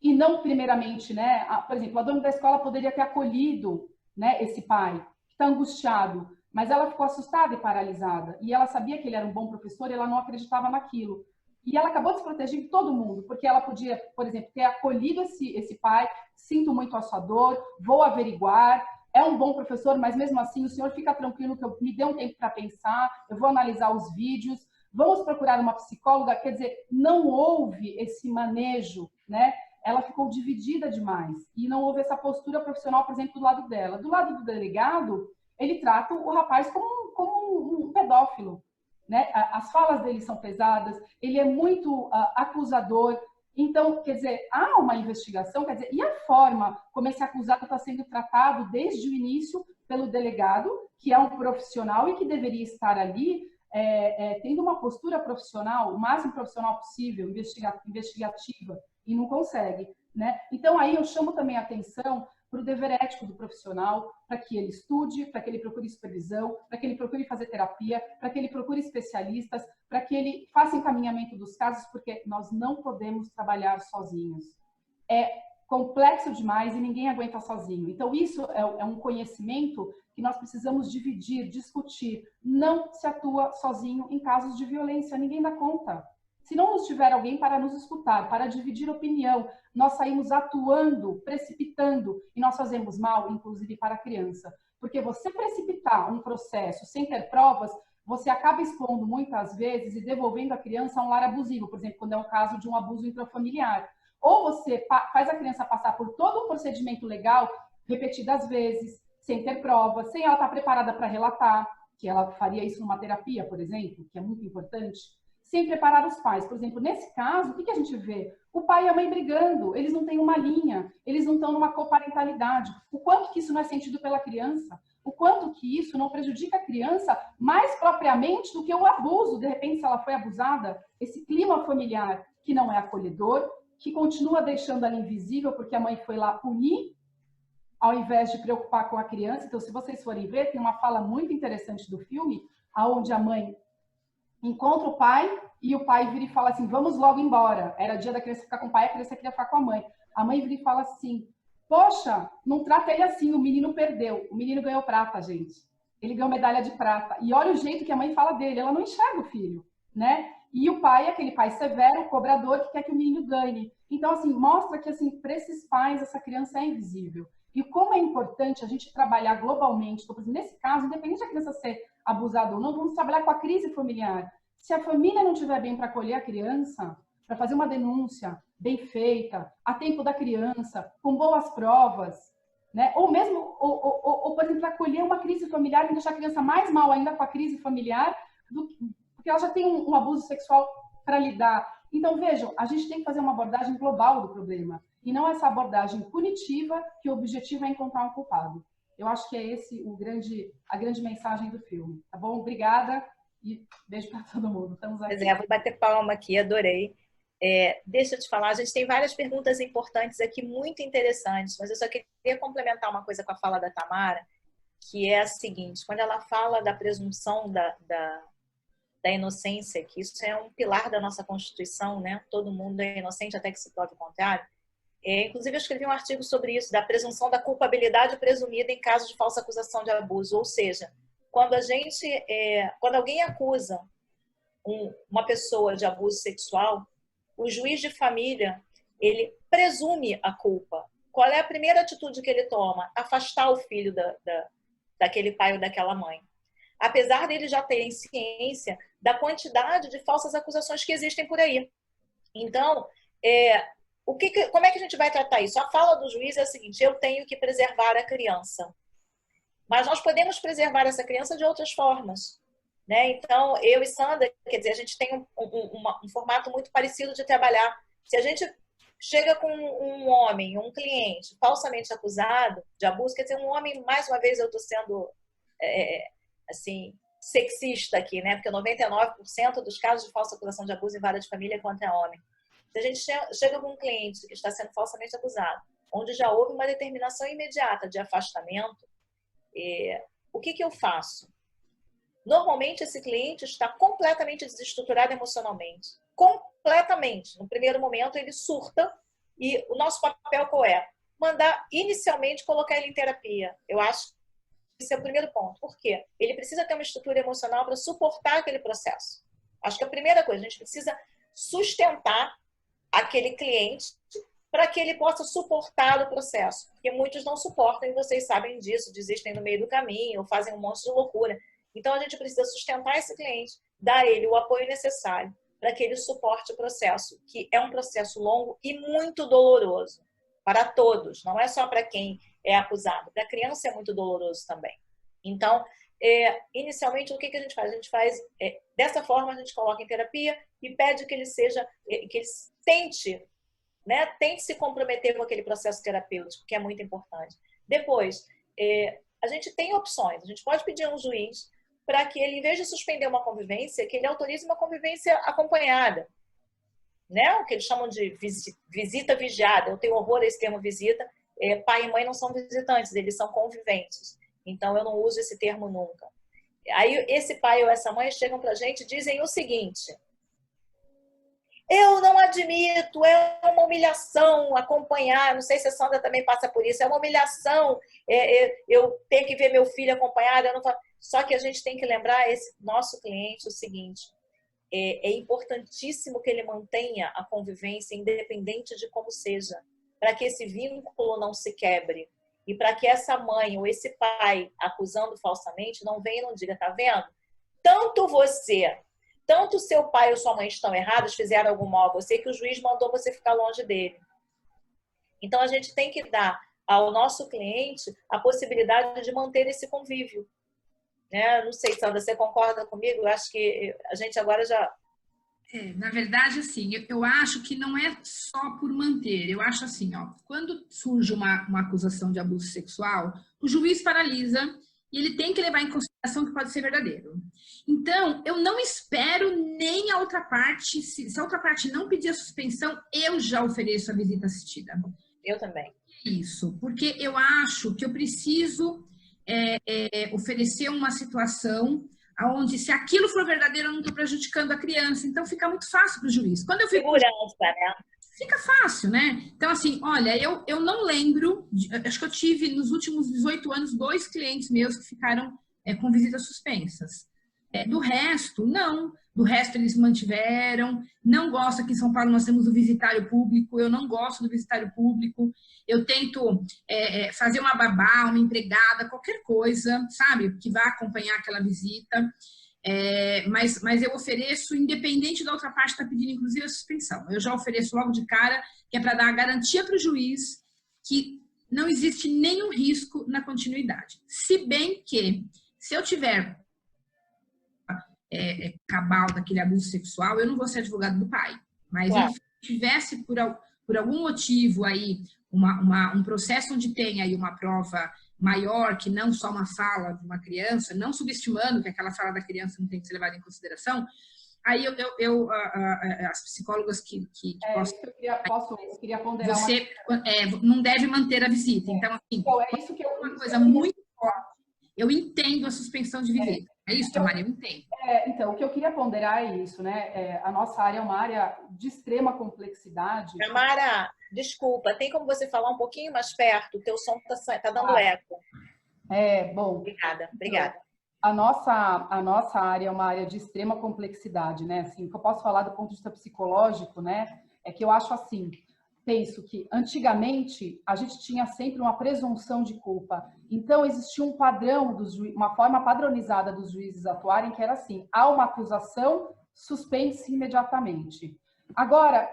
Speaker 2: e não primeiramente, né? Por exemplo, a dona da escola poderia ter acolhido, né, esse pai está angustiado, mas ela ficou assustada e paralisada. E ela sabia que ele era um bom professor e ela não acreditava naquilo. E ela acabou desprotegendo todo mundo, porque ela podia, por exemplo, ter acolhido esse pai, sinto muito a sua dor, vou averiguar, é um bom professor, mas mesmo assim o senhor fica tranquilo que me dê um tempo para pensar, eu vou analisar os vídeos, vamos procurar uma psicóloga. Quer dizer, não houve esse manejo, né? Ela ficou dividida demais e não houve essa postura profissional, por exemplo, do lado dela. Do lado do delegado, ele trata o rapaz como um pedófilo, né? As falas dele são pesadas, ele é muito acusador. Então, quer dizer, há uma investigação, quer dizer, e a forma como esse acusado está sendo tratado desde o início pelo delegado, que é um profissional e que deveria estar ali tendo uma postura profissional, o máximo profissional possível, investigativa, e não consegue, né? Então, aí eu chamo também a atenção para o dever ético do profissional, para que ele estude, para que ele procure supervisão, para que ele procure fazer terapia, para que ele procure especialistas, para que ele faça encaminhamento dos casos, porque nós não podemos trabalhar sozinhos. É complexo demais e ninguém aguenta sozinho. Então, isso é um conhecimento que nós precisamos dividir, discutir. Não se atua sozinho em casos de violência, ninguém dá conta. Se não nos tiver alguém para nos escutar, para dividir opinião, nós saímos atuando, precipitando, e nós fazemos mal, inclusive, para a criança. Porque você precipitar um processo sem ter provas, você acaba expondo muitas vezes e devolvendo a criança a um lar abusivo, por exemplo, quando é o caso de um abuso intrafamiliar. Ou você faz a criança passar por todo um procedimento legal, repetidas vezes, sem ter provas, sem ela estar preparada para relatar, que ela faria isso numa terapia, por exemplo, que é muito importante, sem preparar os pais. Por exemplo, nesse caso, o que a gente vê? O pai e a mãe brigando, eles não têm uma linha, eles não estão numa coparentalidade. O quanto que isso não é sentido pela criança, o quanto que isso não prejudica a criança mais propriamente do que o abuso, de repente, se ela foi abusada, esse clima familiar que não é acolhedor, que continua deixando ela invisível, porque a mãe foi lá punir, ao invés de preocupar com a criança. Então, se vocês forem ver, tem uma fala muito interessante do filme, onde a mãe encontra o pai e o pai vira e fala assim, vamos logo embora. Era dia da criança ficar com o pai, a criança queria ficar com a mãe. A mãe vira e fala assim, poxa, não trata ele assim, o menino perdeu. O menino ganhou prata, gente. Ele ganhou medalha de prata. E olha o jeito que a mãe fala dele, ela não enxerga o filho, né? E o pai é aquele pai severo, cobrador, que quer que o menino ganhe. Então, assim, mostra que, assim, para esses pais, essa criança é invisível. E como é importante a gente trabalhar globalmente, por exemplo, nesse caso, independente da criança ser abusada ou não, vamos trabalhar com a crise familiar. Se a família não estiver bem para acolher a criança, para fazer uma denúncia bem feita, a tempo da criança, com boas provas, né? Ou mesmo, por exemplo, acolher uma crise familiar e deixar a criança mais mal ainda com a crise familiar, porque ela já tem um abuso sexual para lidar. Então, vejam, a gente tem que fazer uma abordagem global do problema, e não essa abordagem punitiva, que o objetivo é encontrar um culpado. Eu acho que é esse a grande mensagem do filme. Tá bom? Obrigada e beijo para todo mundo. Estamos aqui.
Speaker 1: Vou bater palma aqui, adorei. Deixa eu te falar, a gente tem várias perguntas importantes aqui, muito interessantes, mas eu só queria complementar uma coisa com a fala da Tamara, que é a seguinte, quando ela fala da presunção da inocência, que isso é um pilar da nossa Constituição, né? Todo mundo é inocente até que se prove o contrário. Inclusive, eu escrevi um artigo sobre isso, da presunção da culpabilidade presumida em caso de falsa acusação de abuso. Ou seja, quando alguém acusa uma pessoa de abuso sexual, o juiz de família, ele presume a culpa. Qual é a primeira atitude que ele toma? Afastar o filho daquele pai ou daquela mãe. Apesar dele já terem ciência da quantidade de falsas acusações que existem por aí. Então, como é que a gente vai tratar isso? A fala do juiz é a seguinte: eu tenho que preservar a criança. Mas nós podemos preservar essa criança de outras formas, né? Então, eu e Sandra, quer dizer, a gente tem um formato muito parecido de trabalhar. Se a gente chega com um homem, um cliente falsamente acusado de abuso, quer dizer, um homem, mais uma vez eu estou sendo assim, sexista aqui, né? Porque 99% dos casos de falsa acusação de abuso em vara de família é contra homem. Se a gente chega com um cliente que está sendo falsamente acusado, onde já houve uma determinação imediata de afastamento, o que eu faço? Normalmente, esse cliente está completamente desestruturado emocionalmente. Completamente. No primeiro momento, ele surta e o nosso papel qual é? Mandar, inicialmente, colocar ele em terapia. Eu acho que esse é o primeiro ponto. Por quê? Ele precisa ter uma estrutura emocional para suportar aquele processo. Acho que a primeira coisa, a gente precisa sustentar aquele cliente para que ele possa suportar o processo. Porque muitos não suportam, e vocês sabem disso, desistem no meio do caminho, ou fazem um monte de loucura. Então, a gente precisa sustentar esse cliente, dar a ele o apoio necessário para que ele suporte o processo, que é um processo longo e muito doloroso para todos, não é só para quem é acusado. Para a criança é muito doloroso também. Então, inicialmente, o que a gente faz? A gente faz, dessa forma, a gente coloca em terapia e pede que ele tente se comprometer com aquele processo terapêutico, que é muito importante. Depois, a gente tem opções. A gente pode pedir a um juiz para que ele, em vez de suspender uma convivência, que ele autorize uma convivência acompanhada. Né? O que eles chamam de visita vigiada. Eu tenho horror a esse termo visita. Pai e mãe não são visitantes, eles são conviventes. Então, eu não uso esse termo nunca. Aí, esse pai ou essa mãe chegam para a gente e dizem o seguinte: eu não admito, é uma humilhação acompanhar, não sei se a Sandra também passa por isso, é uma humilhação eu ter que ver meu filho acompanhado. Só que a gente tem que lembrar esse nosso cliente o seguinte: é importantíssimo que ele mantenha a convivência independente de como seja, para que esse vínculo não se quebre. E para que essa mãe ou esse pai, acusando falsamente, não venha e não diga: tá vendo? Tanto seu pai ou sua mãe estão errados, fizeram algum mal a você, que o juiz mandou você ficar longe dele. Então, a gente tem que dar ao nosso cliente a possibilidade de manter esse convívio. Né? Não sei, Sandra, você concorda comigo? Eu acho que a gente agora já...
Speaker 4: Na verdade, assim, eu acho que não é só por manter. Eu acho assim, quando surge uma acusação de abuso sexual, o juiz paralisa e ele tem que levar em consideração que pode ser verdadeiro. Então, eu não espero nem a outra parte. Se a outra parte não pedir a suspensão, eu já ofereço a visita assistida.
Speaker 1: Eu também.
Speaker 4: Isso, porque eu acho que eu preciso oferecer uma situação onde, se aquilo for verdadeiro, eu não estou prejudicando a criança. Então, fica muito fácil para o juiz. Quando eu fico...
Speaker 1: Segurança, né?
Speaker 4: Fica fácil, né? Então, assim, olha, eu não lembro, acho que eu tive nos últimos 18 anos 2 clientes meus que ficaram com visitas suspensas. Do resto, não. Do resto, eles mantiveram. Não gosto, aqui em São Paulo nós temos o visitário público, eu não gosto do visitário público. Eu tento fazer uma babá, uma empregada, qualquer coisa, sabe? Que vá acompanhar aquela visita. Mas eu ofereço, independente da outra parte estar pedindo, inclusive, a suspensão. Eu já ofereço logo de cara, que é para dar a garantia para o juiz que não existe nenhum risco na continuidade. Se bem que, se eu tiver cabal daquele abuso sexual, eu não vou ser advogado do pai. Mas claro, se tivesse, por algum motivo, aí, um processo onde tem aí uma prova maior, que não só uma fala de uma criança, não subestimando que aquela fala da criança não tem que ser levada em consideração, aí as psicólogas que
Speaker 2: eu queria ponderar
Speaker 4: você não deve manter a visita. Então, assim,
Speaker 2: então, isso que
Speaker 4: uma coisa muito forte, eu entendo a suspensão de visita. É isso, Tamara, não tem.
Speaker 2: Então, o que eu queria ponderar é isso, né? A nossa área é uma área de extrema complexidade.
Speaker 1: Tamara, desculpa, tem como você falar um pouquinho mais perto? O teu som tá dando eco.
Speaker 2: Bom.
Speaker 1: Obrigada.
Speaker 2: A nossa área é uma área de extrema complexidade, né? Assim, o que eu posso falar do ponto de vista psicológico, né? É que eu acho assim, penso que antigamente a gente tinha sempre uma presunção de culpa. Então existia um padrão uma forma padronizada dos juízes atuarem que era assim: há uma acusação, suspende-se imediatamente. Agora,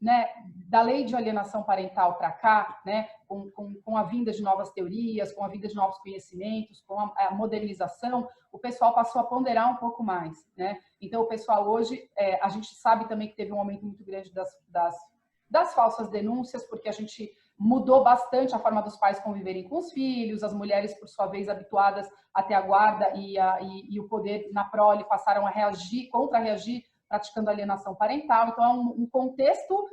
Speaker 2: né, da lei de alienação parental para cá, né, com a vinda de novas teorias, com a vinda de novos conhecimentos, com a modernização, o pessoal passou a ponderar um pouco mais, né? Então, o pessoal hoje, a gente sabe também que teve um aumento muito grande das falsas denúncias, porque a gente mudou bastante a forma dos pais conviverem com os filhos, as mulheres, por sua vez, habituadas a ter a guarda e o poder na prole, passaram a contra-reagir, praticando alienação parental. Então, é um contexto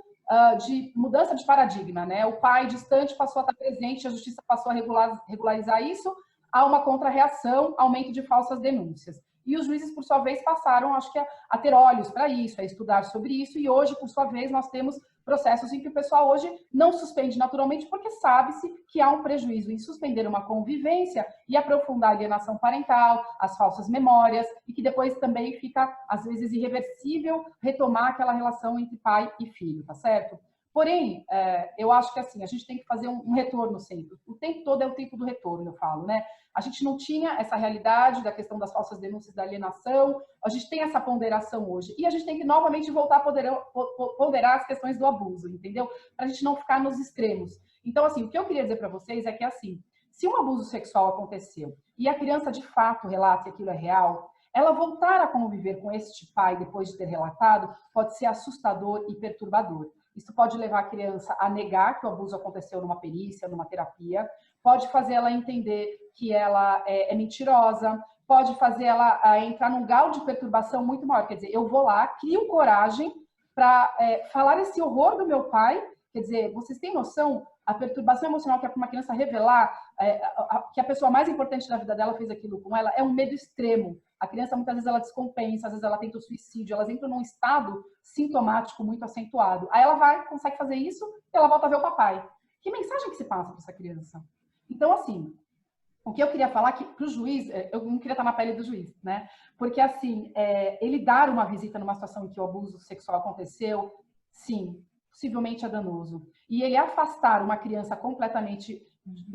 Speaker 2: de mudança de paradigma, né? O pai distante passou a estar presente, a justiça passou a regularizar isso, há uma contra-reação, aumento de falsas denúncias. E os juízes, por sua vez, passaram, acho que, a ter olhos para isso, a estudar sobre isso, e hoje, por sua vez, nós temos processos em que o pessoal hoje não suspende naturalmente porque sabe-se que há um prejuízo em suspender uma convivência e aprofundar a alienação parental, as falsas memórias, e que depois também fica, às vezes, irreversível retomar aquela relação entre pai e filho, tá certo? Porém, eu acho que assim, a gente tem que fazer um retorno sempre. O tempo todo é o tempo do retorno, eu falo, né? A gente não tinha essa realidade da questão das falsas denúncias da alienação, a gente tem essa ponderação hoje. E a gente tem que novamente voltar a ponderar as questões do abuso, entendeu? Para a gente não ficar nos extremos. Então, assim, o que eu queria dizer para vocês é que, assim, se um abuso sexual aconteceu e a criança de fato relata que aquilo é real, ela voltar a conviver com este pai depois de ter relatado pode ser assustador e perturbador. Isso pode levar a criança a negar que o abuso aconteceu numa perícia, numa terapia, pode fazer ela entender que ela é mentirosa, pode fazer ela entrar num grau de perturbação muito maior. Quer dizer, eu vou lá, crio coragem para falar esse horror do meu pai. Quer dizer, vocês têm noção a perturbação emocional que é para uma criança revelar que a pessoa mais importante da vida dela fez aquilo com ela? É um medo extremo. A criança, muitas vezes, ela descompensa, às vezes ela tenta o suicídio, elas entram num estado sintomático muito acentuado. Aí ela consegue fazer isso e ela volta a ver o papai. Que mensagem que se passa para essa criança? Então, assim, o que eu queria falar que para o juiz, eu não queria estar na pele do juiz, né? Porque, assim, ele dar uma visita numa situação em que o abuso sexual aconteceu, sim, possivelmente é danoso. E ele afastar uma criança completamente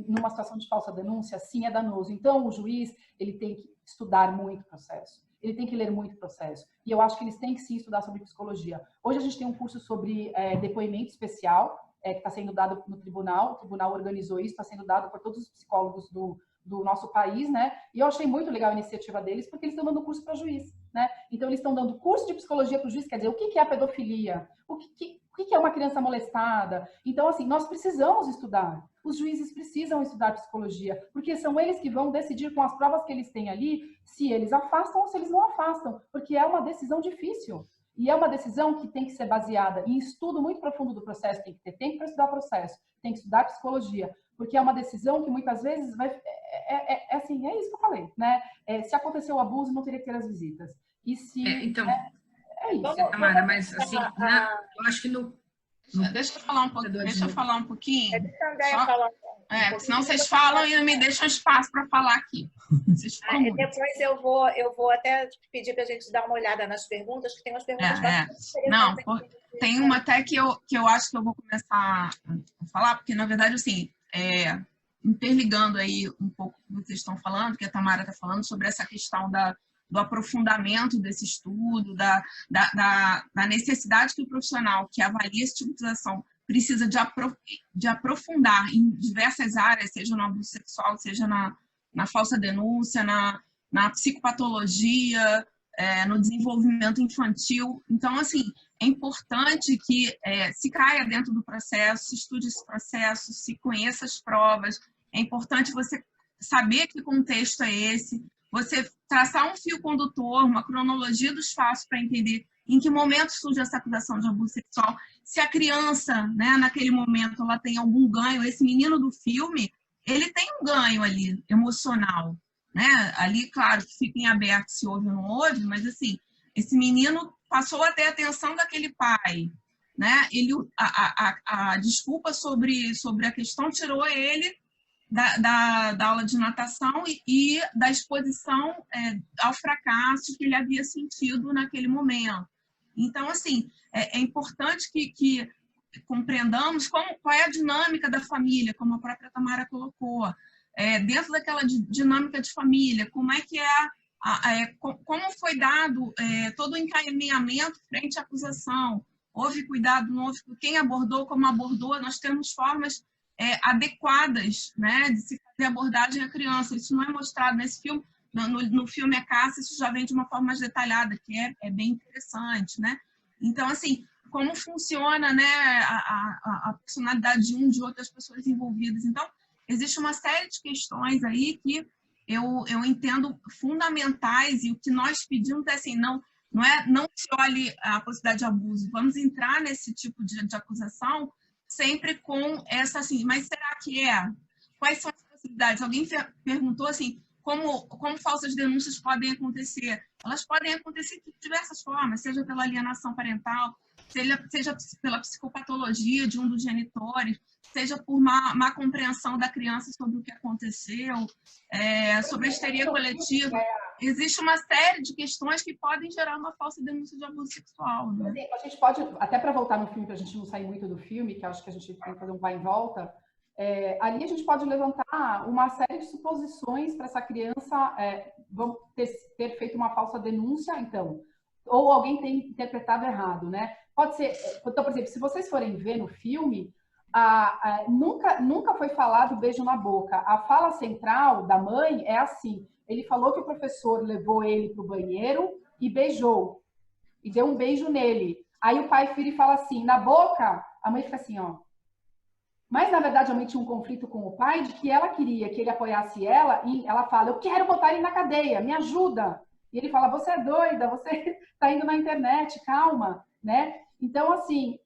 Speaker 2: numa situação de falsa denúncia, sim, é danoso. Então, o juiz, ele tem que estudar muito o processo. Ele tem que ler muito o processo. E eu acho que eles têm que, sim, estudar sobre psicologia. Hoje a gente tem um curso sobre depoimento especial, que está sendo dado no tribunal. O tribunal organizou isso, está sendo dado por todos os psicólogos do nosso país, né? E eu achei muito legal a iniciativa deles, porque eles estão dando curso para juiz, né? Então, eles estão dando curso de psicologia para o juiz, quer dizer, o que é a pedofilia? O que é uma criança molestada? Então, assim, nós precisamos estudar. Os juízes precisam estudar psicologia, porque são eles que vão decidir com as provas que eles têm ali se eles afastam ou se eles não afastam, porque é uma decisão difícil. E é uma decisão que tem que ser baseada em estudo muito profundo do processo, tem que ter tempo para estudar o processo, tem que estudar psicologia, porque é uma decisão que muitas vezes vai... assim, é isso que eu falei, né? Se aconteceu o abuso, não teria que ter as visitas. E se...
Speaker 4: Então,
Speaker 2: é isso.
Speaker 4: Tamara, mas assim, eu acho que
Speaker 3: Deixa eu falar um pouquinho.
Speaker 1: Deixa a Andréia falar.
Speaker 3: Senão vocês falam e não me deixam espaço para falar aqui. Vocês falam muito.
Speaker 1: Depois eu vou até pedir para a gente dar uma olhada nas perguntas, que tem umas perguntas bastante interessantes.
Speaker 3: Não, tem uma até que eu acho que eu vou começar a falar, porque, na verdade, assim, interligando aí um pouco o que vocês estão falando, que a Tamara está falando, sobre essa questão do aprofundamento desse estudo, da necessidade que o profissional que avalia esse tipo de ação precisa de aprofundar em diversas áreas, seja no abuso sexual, seja na falsa denúncia, na psicopatologia, no desenvolvimento infantil. Então, assim, é importante que se caia dentro do processo, se estude esse processo, se conheça as provas. É importante você saber que contexto é esse, você traçar um fio condutor, uma cronologia dos fatos para entender em que momento surge essa acusação de abuso sexual. Se a criança, né, naquele momento, ela tem algum ganho, esse menino do filme, ele tem um ganho ali, emocional. né? Ali, claro, que fica em aberto se houve ou não houve, mas assim, esse menino passou a ter a atenção daquele pai, né? A desculpa sobre a questão tirou ele da aula de natação e da exposição ao fracasso que ele havia sentido naquele momento. Então, assim, é importante que compreendamos qual é a dinâmica da família, como a própria Tamara colocou. Dentro daquela dinâmica de família, como é que como foi dado todo o encaminhamento frente à acusação, houve cuidado, não houve, quem abordou, como abordou, nós temos formas adequadas, né, de se fazer abordagem à criança. Isso não é mostrado nesse filme, no filme A Caça, isso já vem de uma forma mais detalhada, que é bem interessante, né? Então, assim, como funciona, né, a personalidade de de outras pessoas envolvidas. Então, existe uma série de questões aí que eu entendo fundamentais, e o que nós pedimos é assim, não se olhe a possibilidade de abuso, vamos entrar nesse tipo de acusação sempre com essa assim, mas será que é? Quais são as possibilidades? Alguém perguntou assim, como falsas denúncias podem acontecer? Elas podem acontecer de diversas formas, seja pela alienação parental, seja pela psicopatologia de um dos genitores, seja por má compreensão da criança sobre o que aconteceu, sobre a histeria coletiva. Existe uma série de questões que podem gerar uma falsa denúncia de abuso sexual. Né?
Speaker 2: A gente pode, até para voltar no filme, para a gente não sair muito do filme, que acho que a gente tem que fazer um vai e volta, ali a gente pode levantar uma série de suposições para essa criança ter feito uma falsa denúncia, então, ou alguém tem interpretado errado, né? Pode ser, então, por exemplo, se vocês forem ver no filme, nunca foi falado beijo na boca. A fala central da mãe é assim, ele falou que o professor levou ele para o banheiro e beijou, e deu um beijo nele. Aí o pai vira e fala assim, na boca, a mãe fica assim, ó. Mas, na verdade, a mãe tinha um conflito com o pai de que ela queria que ele apoiasse ela e ela fala, eu quero botar ele na cadeia, me ajuda. E ele fala, você é doida, você está indo na internet, calma, né? Então, assim,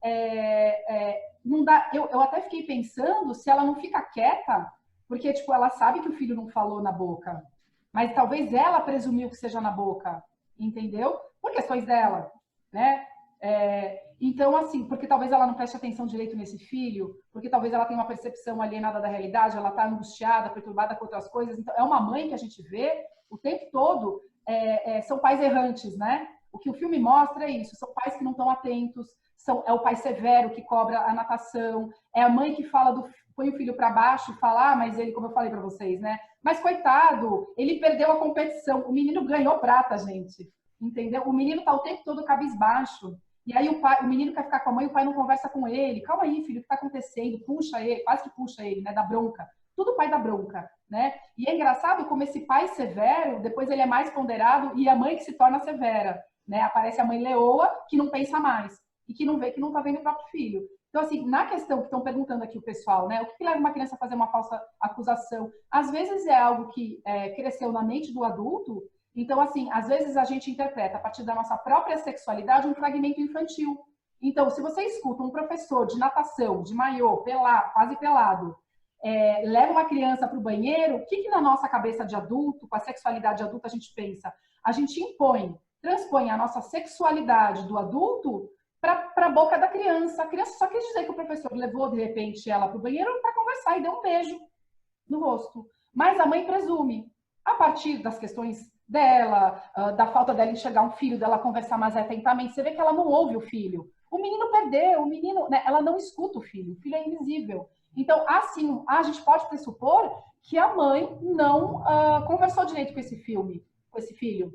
Speaker 2: não dá. Eu até fiquei pensando se ela não fica quieta, porque, tipo, ela sabe que o filho não falou na boca, mas talvez ela presumiu que seja na boca, entendeu? Por questões dela, né? Então, assim, porque talvez ela não preste atenção direito nesse filho, porque talvez ela tenha uma percepção alienada da realidade, ela está angustiada, perturbada com outras coisas. Então, é uma mãe que a gente vê o tempo todo, são pais errantes, né? O que o filme mostra é isso, são pais que não estão atentos, é o pai severo que cobra a natação, é a mãe que põe o filho para baixo e fala, mas ele, como eu falei para vocês, né? Mas coitado, ele perdeu a competição, o menino ganhou prata, gente, entendeu? O menino tá o tempo todo cabisbaixo. E aí o menino quer ficar com a mãe, o pai não conversa com ele. Calma aí, filho, o que está acontecendo? Puxa ele, quase que puxa ele, né? Dá bronca. Tudo pai dá bronca, né? E é engraçado como esse pai severo, depois ele é mais ponderado e a mãe que se torna severa, né? Aparece a mãe leoa que não pensa mais e que não vê, que não está vendo o próprio filho. Então, assim, na questão que estão perguntando aqui o pessoal, né? O que leva uma criança a fazer uma falsa acusação? Às vezes é algo que cresceu na mente do adulto. Então, assim, às vezes a gente interpreta a partir da nossa própria sexualidade um fragmento infantil. Então, se você escuta um professor de natação, de maiô, quase pelado, leva uma criança para o banheiro, o que na nossa cabeça de adulto, com a sexualidade adulta, a gente pensa? A gente transpõe a nossa sexualidade do adulto para a boca da criança. A criança só quis dizer que o professor levou, de repente, ela para o banheiro para conversar e deu um beijo no rosto. Mas a mãe presume, a partir das questões dela, da falta dela enxergar um filho, dela conversar mais atentamente, você vê que ela não ouve o filho. O menino perdeu, o menino, né, ela não escuta o filho é invisível. Então, assim, a gente pode pressupor que a mãe não conversou direito com esse filho.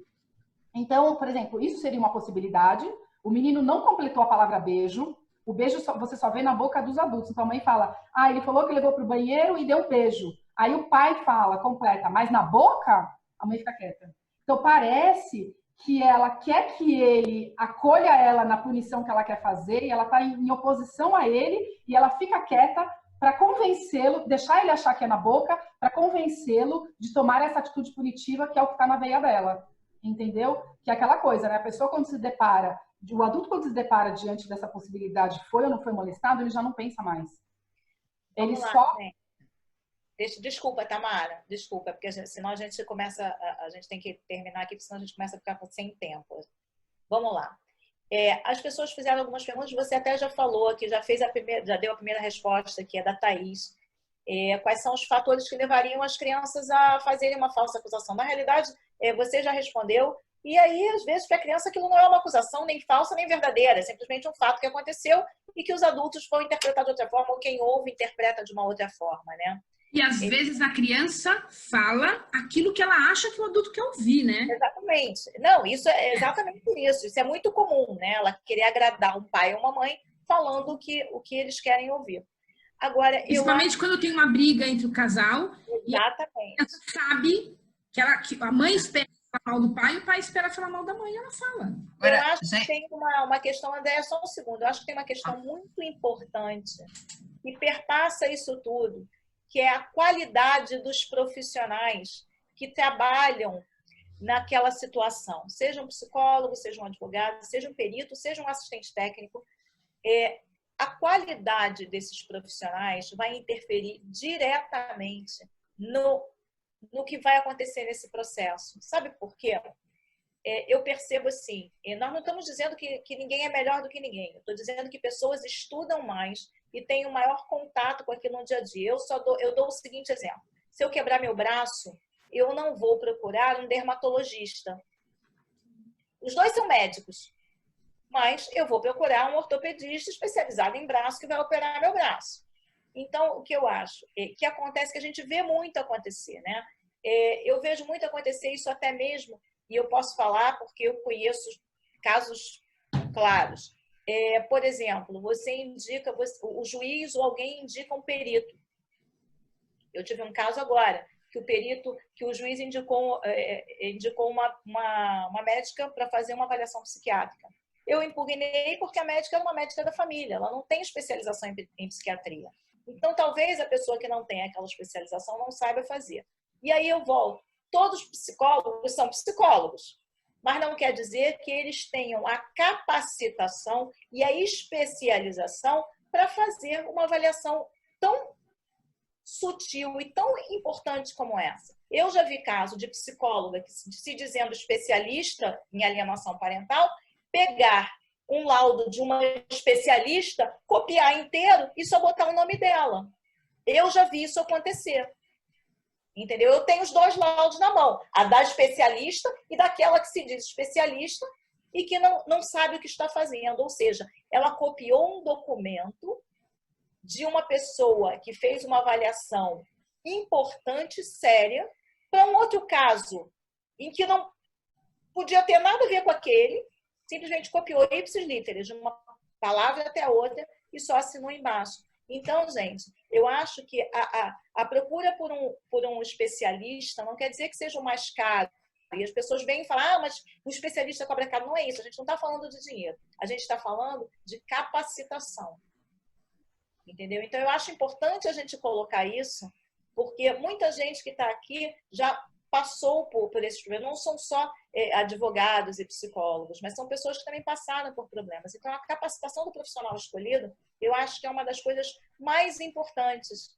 Speaker 2: Então, por exemplo, isso seria uma possibilidade. O menino não completou a palavra beijo. O beijo você só vê na boca dos adultos. Então a mãe fala, ele falou que levou para o banheiro e deu um beijo. Aí o pai fala, completa, mas na boca, a mãe fica quieta. Então parece que ela quer que ele acolha ela na punição que ela quer fazer, e ela está em oposição a ele, e ela fica quieta para convencê-lo, deixar ele achar que é na boca, para convencê-lo de tomar essa atitude punitiva, que é o que está na veia dela. Entendeu? Que é aquela coisa, né? A pessoa quando se depara, o adulto quando se depara diante dessa possibilidade, foi ou não foi molestado, ele já não pensa mais. Ele só...
Speaker 1: Desculpa, Tamara, desculpa, porque senão a gente começa, a gente tem que terminar aqui, porque senão a gente começa a ficar sem tempo. Vamos lá. As pessoas fizeram algumas perguntas, você até já falou, que já deu a primeira resposta, que é da Thaís. Quais são os fatores que levariam as crianças a fazerem uma falsa acusação? Na realidade, você já respondeu, e aí, às vezes, para a criança, aquilo não é uma acusação nem falsa nem verdadeira, é simplesmente um fato que aconteceu e que os adultos vão interpretar de outra forma, ou quem ouve interpreta de uma outra forma, né?
Speaker 4: E às vezes a criança fala aquilo que ela acha que o adulto quer ouvir, né?
Speaker 1: Exatamente. Não, isso é exatamente isso. Isso é muito comum, né? Ela querer agradar um pai ou uma mãe falando o que eles querem ouvir. Agora,
Speaker 4: principalmente quando tem uma briga entre o casal.
Speaker 1: Exatamente.
Speaker 4: E a criança sabe que a mãe espera falar mal do pai e o pai espera falar mal da mãe e ela fala.
Speaker 1: Eu acho que tem uma questão, Andréia, só um segundo. Eu acho que tem uma questão muito importante que perpassa isso tudo, que é a qualidade dos profissionais que trabalham naquela situação. Seja um psicólogo, seja um advogado, seja um perito, seja um assistente técnico. A qualidade desses profissionais vai interferir diretamente no que vai acontecer nesse processo. Sabe por quê? Eu percebo assim, nós não estamos dizendo que ninguém é melhor do que ninguém. Eu estou dizendo que pessoas estudam mais e têm um maior contato com aquilo no dia a dia. Eu dou o seguinte exemplo. Se eu quebrar meu braço, eu não vou procurar um dermatologista. Os dois são médicos, mas eu vou procurar um ortopedista especializado em braço que vai operar meu braço. Então, o que eu acho? Que acontece, que a gente vê muito acontecer, né? Eu vejo muito acontecer isso até mesmo, e eu posso falar porque eu conheço casos claros. Por exemplo, o juiz ou alguém indica um perito. Eu tive um caso agora, que o juiz indicou uma médica para fazer uma avaliação psiquiátrica. Eu impugnei porque a médica é uma médica da família, ela não tem especialização em psiquiatria. Então, talvez a pessoa que não tem aquela especialização não saiba fazer. E aí eu volto. Todos os psicólogos são psicólogos, mas não quer dizer que eles tenham a capacitação e a especialização para fazer uma avaliação tão sutil e tão importante como essa. Eu já vi caso de psicóloga que, se dizendo especialista em alienação parental, pegar um laudo de uma especialista, copiar inteiro e só botar o nome dela. Eu já vi isso acontecer. Entendeu? Eu tenho os dois laudos na mão, a da especialista e daquela que se diz especialista e que não sabe o que está fazendo. Ou seja, ela copiou um documento de uma pessoa que fez uma avaliação importante, séria, para um outro caso em que não podia ter nada a ver com aquele, simplesmente copiou ipsis literis de uma palavra até a outra e só assinou embaixo. Então, gente, eu acho que a procura por um especialista não quer dizer que seja o mais caro. E as pessoas vêm e falam, mas o especialista cobra caro. Não é isso, a gente não está falando de dinheiro. A gente está falando de capacitação. Entendeu? Então, eu acho importante a gente colocar isso, porque muita gente que está aqui já passou por esses problemas. Não são só advogados e psicólogos, mas são pessoas que também passaram por problemas. Então, a capacitação do profissional escolhido, eu acho que é uma das coisas mais importantes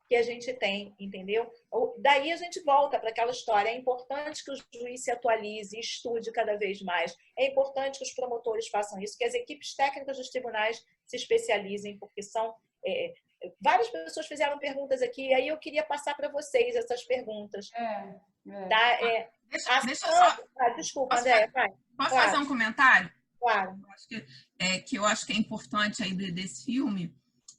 Speaker 1: que a gente tem, entendeu? Daí a gente volta para aquela história. É importante que o juiz se atualize, estude cada vez mais. É importante que os promotores façam isso, que as equipes técnicas dos tribunais se especializem, porque são... várias pessoas fizeram perguntas aqui, e aí eu queria passar para vocês essas perguntas. Tá?
Speaker 3: Deixa eu só...
Speaker 1: Desculpa, Andréia.
Speaker 3: Posso fazer um comentário?
Speaker 1: Claro.
Speaker 3: Eu acho que é importante aí desse filme,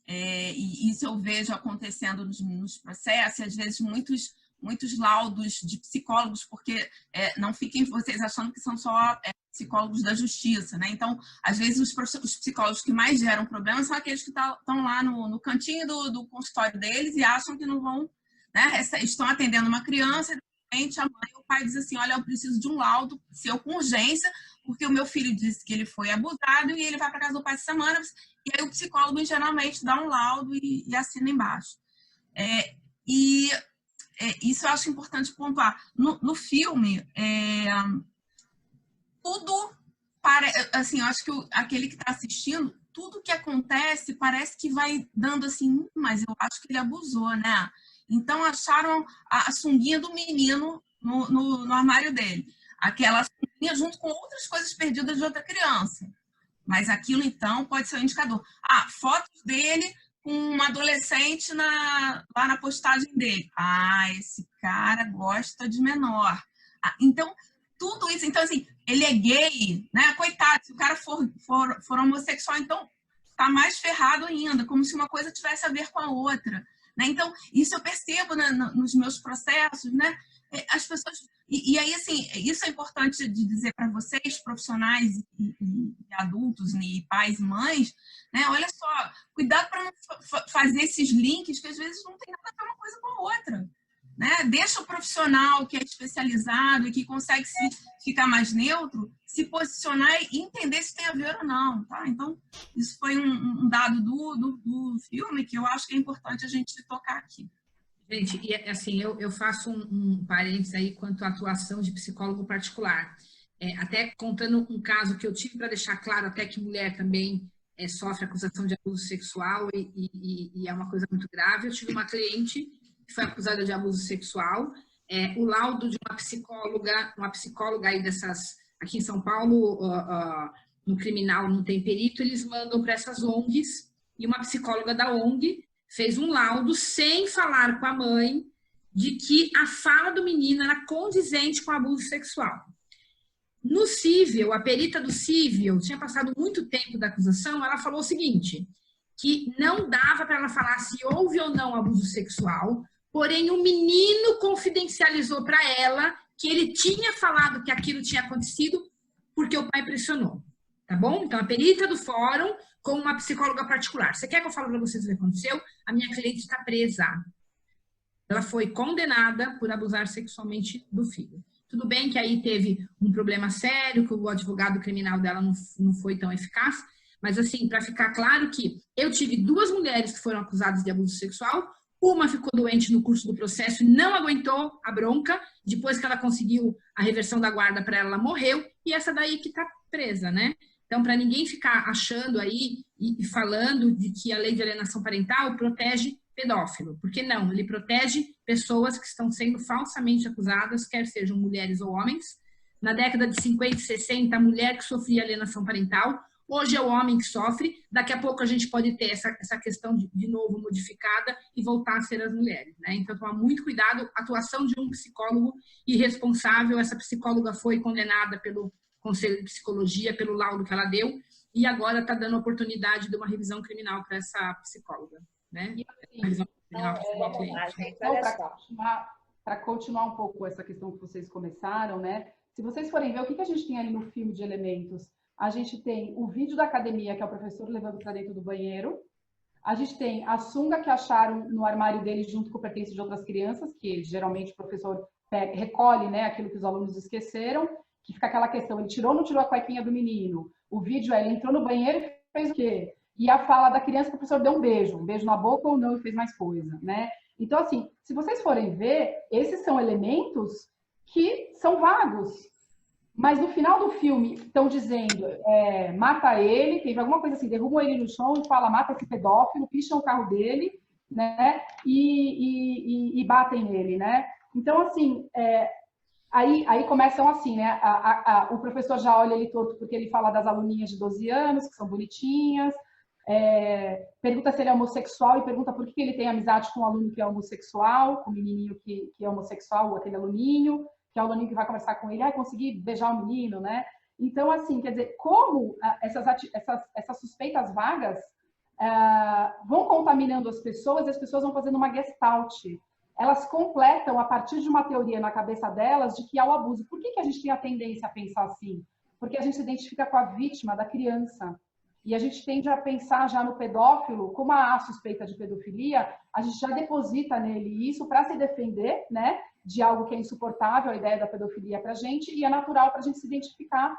Speaker 3: e isso eu vejo acontecendo nos processos, e às vezes muitos laudos de psicólogos, porque não fiquem vocês achando que são só psicólogos da justiça, né? Então, às vezes, os psicólogos que mais geram problemas são aqueles que estão lá no cantinho do consultório deles e acham que não vão, né? Estão atendendo uma criança e, de repente, a mãe ou o pai diz assim, olha, eu preciso de um laudo seu com urgência, porque o meu filho disse que ele foi abusado e ele vai para casa do pai essa semana. E aí o psicólogo, geralmente, dá um laudo e assina embaixo. Isso eu acho importante pontuar. No filme, tudo assim, eu acho que aquele que está assistindo, tudo que acontece parece que vai dando assim, mas eu acho que ele abusou, né? Então, acharam a sunguinha do menino no armário dele. Aquela sunguinha junto com outras coisas perdidas de outra criança. Mas aquilo, então, pode ser um indicador. Ah, fotos dele com uma adolescente lá na postagem dele. Ah, esse cara gosta de menor. Ah, então, tudo isso. Então, assim, ele é gay, né? Coitado, se o cara for homossexual, então tá mais ferrado ainda, como se uma coisa tivesse a ver com a outra. Né? Então, isso eu percebo, né, nos meus processos, né? As pessoas... E aí, assim, isso é importante de dizer para vocês, profissionais e adultos, e pais e mães, né? Olha só, cuidado para não fazer esses links que às vezes não tem nada a ver uma coisa com a outra. Né? Deixa o profissional que é especializado e que consegue ficar mais neutro se posicionar e entender se tem a ver ou não. Tá? Então, isso foi um dado do filme que eu acho que é importante a gente tocar aqui.
Speaker 4: Gente, e assim, eu faço um parênteses aí quanto à atuação de psicólogo particular. Até contando um caso que eu tive para deixar claro até que mulher também sofre acusação de abuso sexual e é uma coisa muito grave. Eu tive uma cliente que foi acusada de abuso sexual. O laudo de uma psicóloga aí dessas, aqui em São Paulo, no criminal não tem perito, eles mandam para essas ONGs, e uma psicóloga da ONG fez um laudo sem falar com a mãe de que a fala do menino era condizente com abuso sexual. No cível, a perita do cível, tinha passado muito tempo da acusação, ela falou o seguinte, que não dava para ela falar se houve ou não abuso sexual, porém o menino confidencializou para ela que ele tinha falado que aquilo tinha acontecido porque o pai pressionou. Tá bom? Então, a perita do fórum com uma psicóloga particular. Você quer que eu fale para vocês o que aconteceu? A minha cliente está presa. Ela foi condenada por abusar sexualmente do filho. Tudo bem que aí teve um problema sério, que o advogado criminal dela não foi tão eficaz, mas assim, para ficar claro que eu tive 2 mulheres que foram acusadas de abuso sexual, uma ficou doente no curso do processo e não aguentou a bronca, depois que ela conseguiu a reversão da guarda para ela, morreu, e essa daí que está presa, né? Então, para ninguém ficar achando aí e falando de que a lei de alienação parental protege pedófilo, porque não, ele protege pessoas que estão sendo falsamente acusadas, quer sejam mulheres ou homens. Na década de 50 e 60, a mulher que sofria alienação parental, hoje é o homem que sofre, daqui a pouco a gente pode ter essa questão de novo modificada e voltar a ser as mulheres, né? Então, tomar muito cuidado, atuação de um psicólogo irresponsável, essa psicóloga foi condenada pelo Conselho de Psicologia, pelo laudo que ela deu, e agora está dando oportunidade de uma revisão criminal para essa psicóloga, né?
Speaker 2: Para continuar um pouco essa questão que vocês começaram, né? Se vocês forem ver, o que a gente tem ali no filme de elementos? A gente tem o vídeo da academia, que é o professor levando para dentro do banheiro. A gente tem a sunga que acharam no armário dele junto com o pertence de outras crianças, que geralmente o professor recolhe, né, aquilo que os alunos esqueceram, que fica aquela questão, ele tirou ou não tirou a cuequinha do menino? O vídeo ele entrou no banheiro e fez o quê? E a fala da criança que o professor deu um beijo na boca ou não e fez mais coisa, né? Então, assim, se vocês forem ver, esses são elementos que são vagos. Mas no final do filme estão dizendo, mata ele, teve alguma coisa assim, derrubam ele no chão e fala, mata esse pedófilo, picham o carro dele, né? E batem nele, né? Então, assim, aí começam assim, né? O professor já olha ele torto porque ele fala das aluninhas de 12 anos, que são bonitinhas, pergunta se ele é homossexual e pergunta por que ele tem amizade com um aluno que é homossexual, com o menininho que é homossexual, ou aquele aluninho, que é o aluninho que vai conversar com ele, consegui beijar o menino, né? Então, assim, quer dizer, como essas suspeitas vagas vão contaminando as pessoas, e as pessoas vão fazendo uma gestalt. Elas completam a partir de uma teoria na cabeça delas de que há o abuso. Por que a gente tem a tendência a pensar assim? Porque a gente se identifica com a vítima da criança. E a gente tende a pensar já no pedófilo, como há suspeita de pedofilia, a gente já deposita nele isso para se defender, né, de algo que é insuportável, a ideia da pedofilia para a gente, e é natural para a gente se identificar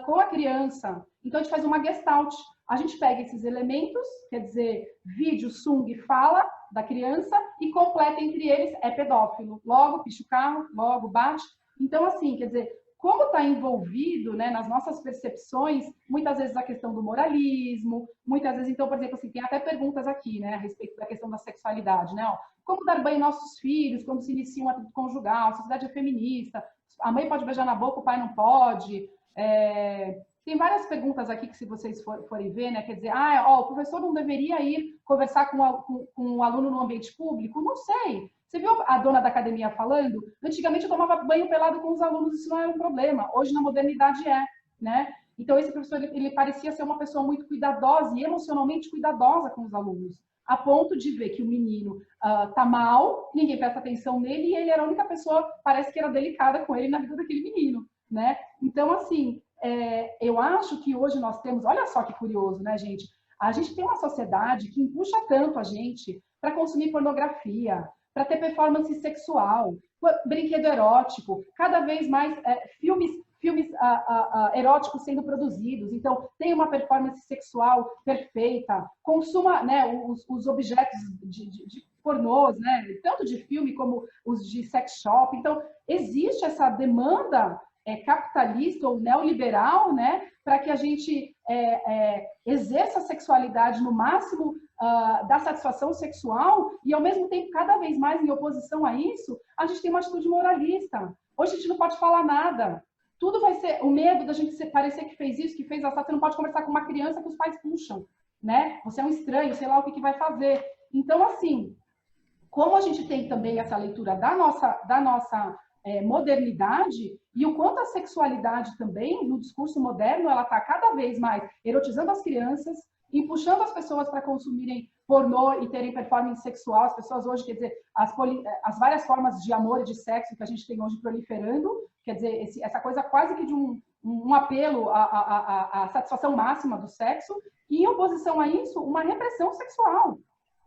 Speaker 2: com a criança. Então, a gente faz uma gestalt. A gente pega esses elementos, quer dizer, vídeo, sung, fala da criança, e completa entre eles, é pedófilo. Logo, picha o carro, logo, bate. Então, assim, quer dizer, como está envolvido, né, nas nossas percepções, muitas vezes a questão do moralismo, muitas vezes, então, por exemplo, assim, tem até perguntas aqui, né, a respeito da questão da sexualidade, né? Ó, como dar banho em nossos filhos, quando se inicia um ato conjugal, a sociedade é feminista, a mãe pode beijar na boca, o pai não pode. Tem várias perguntas aqui que, se vocês forem ver, né, quer dizer, o professor não deveria ir conversar com o aluno no ambiente público? Não sei. Você viu a dona da academia falando? Antigamente eu tomava banho pelado com os alunos, isso não era um problema. Hoje, na modernidade, né? Então, esse professor, ele parecia ser uma pessoa muito cuidadosa e emocionalmente cuidadosa com os alunos, a ponto de ver que o menino tá mal, ninguém presta atenção nele, e ele era a única pessoa, parece que era delicada com ele na vida daquele menino, né? Então, assim, eu acho que hoje nós temos, olha só que curioso, né, gente? A gente tem uma sociedade que empuxa tanto a gente para consumir pornografia, para ter performance sexual, brinquedo erótico, cada vez mais filmes eróticos sendo produzidos. Então, tem uma performance sexual perfeita, consuma, né, os objetos de pornôs, né, tanto de filme como os de sex shop. Então, existe essa demanda capitalista ou neoliberal, né, para que a gente exerça a sexualidade no máximo da satisfação sexual, e ao mesmo tempo, cada vez mais em oposição a isso, a gente tem uma atitude moralista. Hoje a gente não pode falar nada. Tudo vai ser o medo da gente parecer que fez isso, que fez aquilo. Você não pode conversar com uma criança que os pais puxam, né? Você é um estranho, sei lá o que vai fazer. Então, assim, como a gente tem também essa leitura da nossa modernidade, e o quanto a sexualidade também, no discurso moderno, ela está cada vez mais erotizando as crianças, e puxando as pessoas para consumirem pornô e terem performance sexual. As pessoas hoje, quer dizer, as várias formas de amor e de sexo que a gente tem hoje proliferando, quer dizer, essa coisa quase que de um apelo à satisfação máxima do sexo, e em oposição a isso, uma repressão sexual.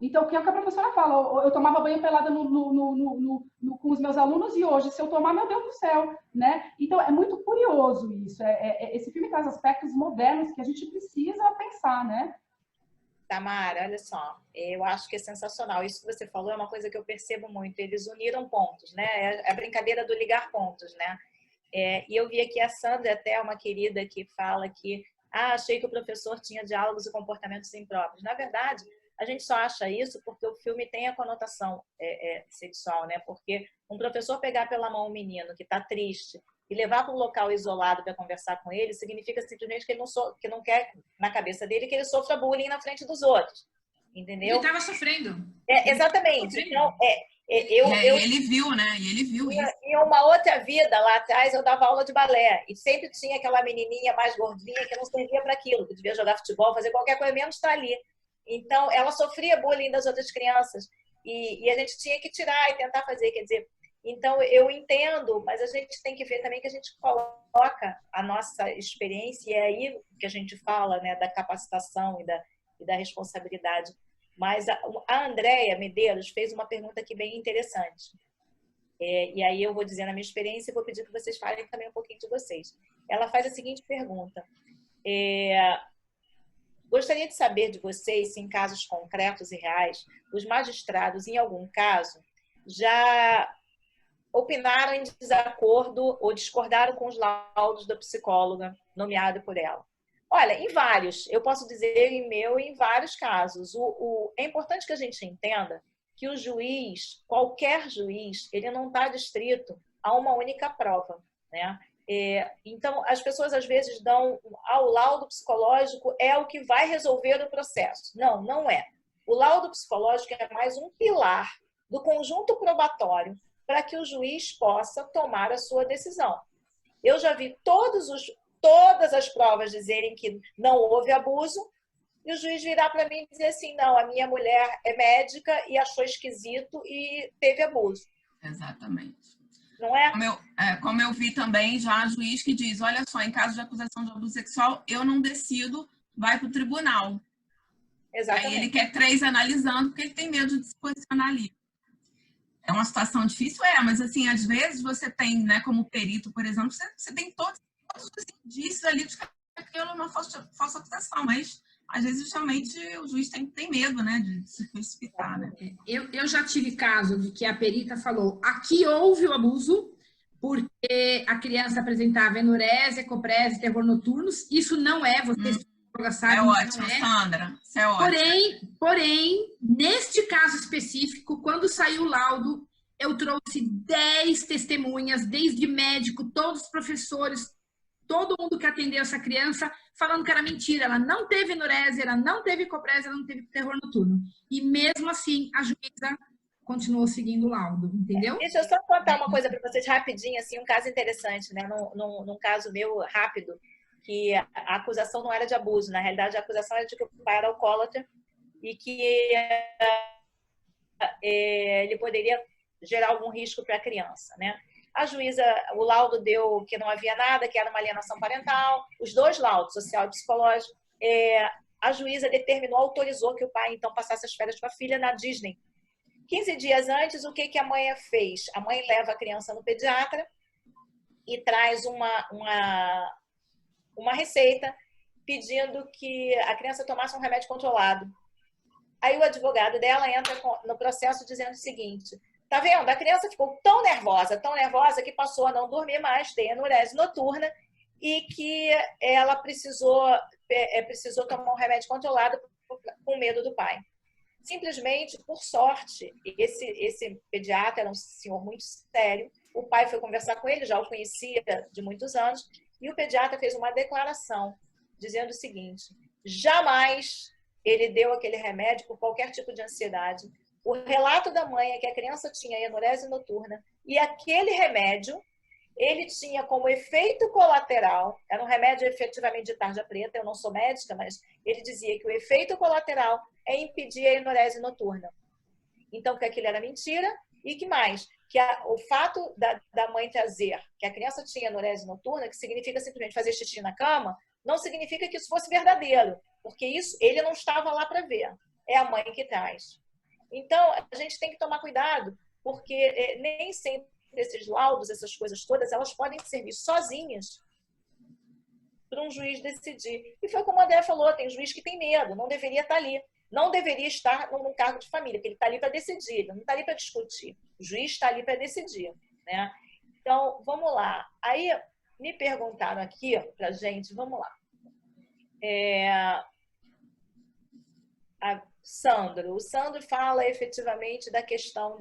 Speaker 2: Então, o que a professora fala, eu tomava banho pelada com os meus alunos, e hoje, se eu tomar, meu Deus do céu, né? Então, é muito curioso isso. Esse filme traz aspectos modernos que a gente precisa pensar, né?
Speaker 1: Tamara, olha só, eu acho que é sensacional. Isso que você falou é uma coisa que eu percebo muito. Eles uniram pontos, né? É a brincadeira do ligar pontos, né? E eu vi aqui a Sandra, até uma querida, que fala que achei que o professor tinha diálogos e comportamentos impróprios. Na verdade, a gente só acha isso porque o filme tem a conotação sexual, né? Porque um professor pegar pela mão um menino que está triste e levar para um local isolado para conversar com ele, significa simplesmente que ele não quer, na cabeça dele, que ele sofra bullying na frente dos outros. Entendeu?
Speaker 4: Ele estava sofrendo.
Speaker 1: Exatamente. Então,
Speaker 3: ele viu, né? E ele viu isso.
Speaker 1: Em uma outra vida, lá atrás, eu dava aula de balé. E sempre tinha aquela menininha mais gordinha que não servia para aquilo, que devia jogar futebol, fazer qualquer coisa, menos estar ali. Então, ela sofria bullying das outras crianças. E a gente tinha que tirar e tentar fazer. Quer dizer, então, eu entendo, mas a gente tem que ver também que a gente coloca a nossa experiência, e é aí que a gente fala, né, da capacitação e da responsabilidade. Mas a Andréia Medeiros fez uma pergunta aqui bem interessante. E aí eu vou dizer na minha experiência e vou pedir que vocês falem também um pouquinho de vocês. Ela faz a seguinte pergunta. Gostaria de saber de vocês se, em casos concretos e reais, os magistrados, em algum caso, já opinaram em desacordo ou discordaram com os laudos da psicóloga nomeada por ela. Olha, em vários, eu posso dizer em vários casos. É importante que a gente entenda que o juiz, qualquer juiz, ele não está adstrito a uma única prova, né? Então, as pessoas às vezes dão ao laudo psicológico é o que vai resolver o processo. Não, não é. O laudo psicológico é mais um pilar do conjunto probatório para que o juiz possa tomar a sua decisão. Eu já vi todas as provas dizerem que não houve abuso, e o juiz virar para mim e dizer assim, não, a minha mulher é médica e achou esquisito e teve abuso.
Speaker 3: Exatamente.
Speaker 1: Não é?
Speaker 3: Como eu vi também já juiz que diz, olha só, em caso de acusação de abuso sexual, eu não decido, vai para o tribunal.
Speaker 1: Exatamente.
Speaker 3: Aí ele quer 3 analisando, porque ele tem medo de se posicionar ali. É uma situação difícil, mas assim, às vezes você tem, né, como perito, por exemplo, você tem todos os indícios ali de que aquilo é uma falsa acusação, mas às vezes justamente o juiz tem medo, né, de se precipitar, né?
Speaker 4: Eu já tive caso de que a perita falou, aqui houve o abuso, porque a criança apresentava enurésia, ecoprese, terror noturnos. Isso não é, vocês sabem,
Speaker 3: é ótimo, Sandra. Isso é ótimo.
Speaker 4: Porém, neste caso específico, quando saiu o laudo, eu trouxe 10 testemunhas, desde médico, todos os professores, todo mundo que atendeu essa criança, falando que era mentira. Ela não teve enurésia, ela não teve ecoprese, ela não teve terror noturno. E mesmo assim, a juíza continuou seguindo o laudo, entendeu?
Speaker 1: Deixa eu só contar uma coisa para vocês rapidinho, assim, um caso interessante, né? Num caso meu rápido, que a acusação não era de abuso, na realidade a acusação era de que o pai era alcoólatra e que ele poderia gerar algum risco para a criança, né? A juíza, o laudo deu que não havia nada, que era uma alienação parental, os dois laudos, social e psicológico. A juíza determinou, autorizou que o pai então passasse as férias com a filha na Disney. 15 dias antes, o que a mãe fez? A mãe leva a criança no pediatra e traz uma receita pedindo que a criança tomasse um remédio controlado. Aí o advogado dela entra no processo dizendo o seguinte: tá vendo? A criança ficou tão nervosa que passou a não dormir mais, tem enurese noturna e que ela precisou tomar um remédio controlado com medo do pai. Simplesmente, por sorte, esse pediatra era um senhor muito sério. O pai foi conversar com ele, já o conhecia de muitos anos, e o pediatra fez uma declaração dizendo o seguinte: jamais ele deu aquele remédio por qualquer tipo de ansiedade. O relato da mãe é que a criança tinha enurese noturna e aquele remédio ele tinha como efeito colateral, era um remédio efetivamente de tarja preta, eu não sou médica, mas ele dizia que o efeito colateral é impedir a enurese noturna. Então, que aquilo era mentira e que mais? Que o fato da mãe trazer que a criança tinha enurese noturna, que significa simplesmente fazer xixi na cama, não significa que isso fosse verdadeiro, porque isso ele não estava lá para ver. É a mãe que traz. Então, a gente tem que tomar cuidado, porque nem sempre esses laudos, essas coisas todas, elas podem servir sozinhas para um juiz decidir. E foi como o André falou, tem juiz que tem medo, não deveria estar ali. Não deveria estar num cargo de família, porque ele está ali para decidir, ele não está ali para discutir. O juiz está ali para decidir, né? Então, vamos lá. Aí, me perguntaram aqui para a gente, vamos lá. O Sandro fala efetivamente da questão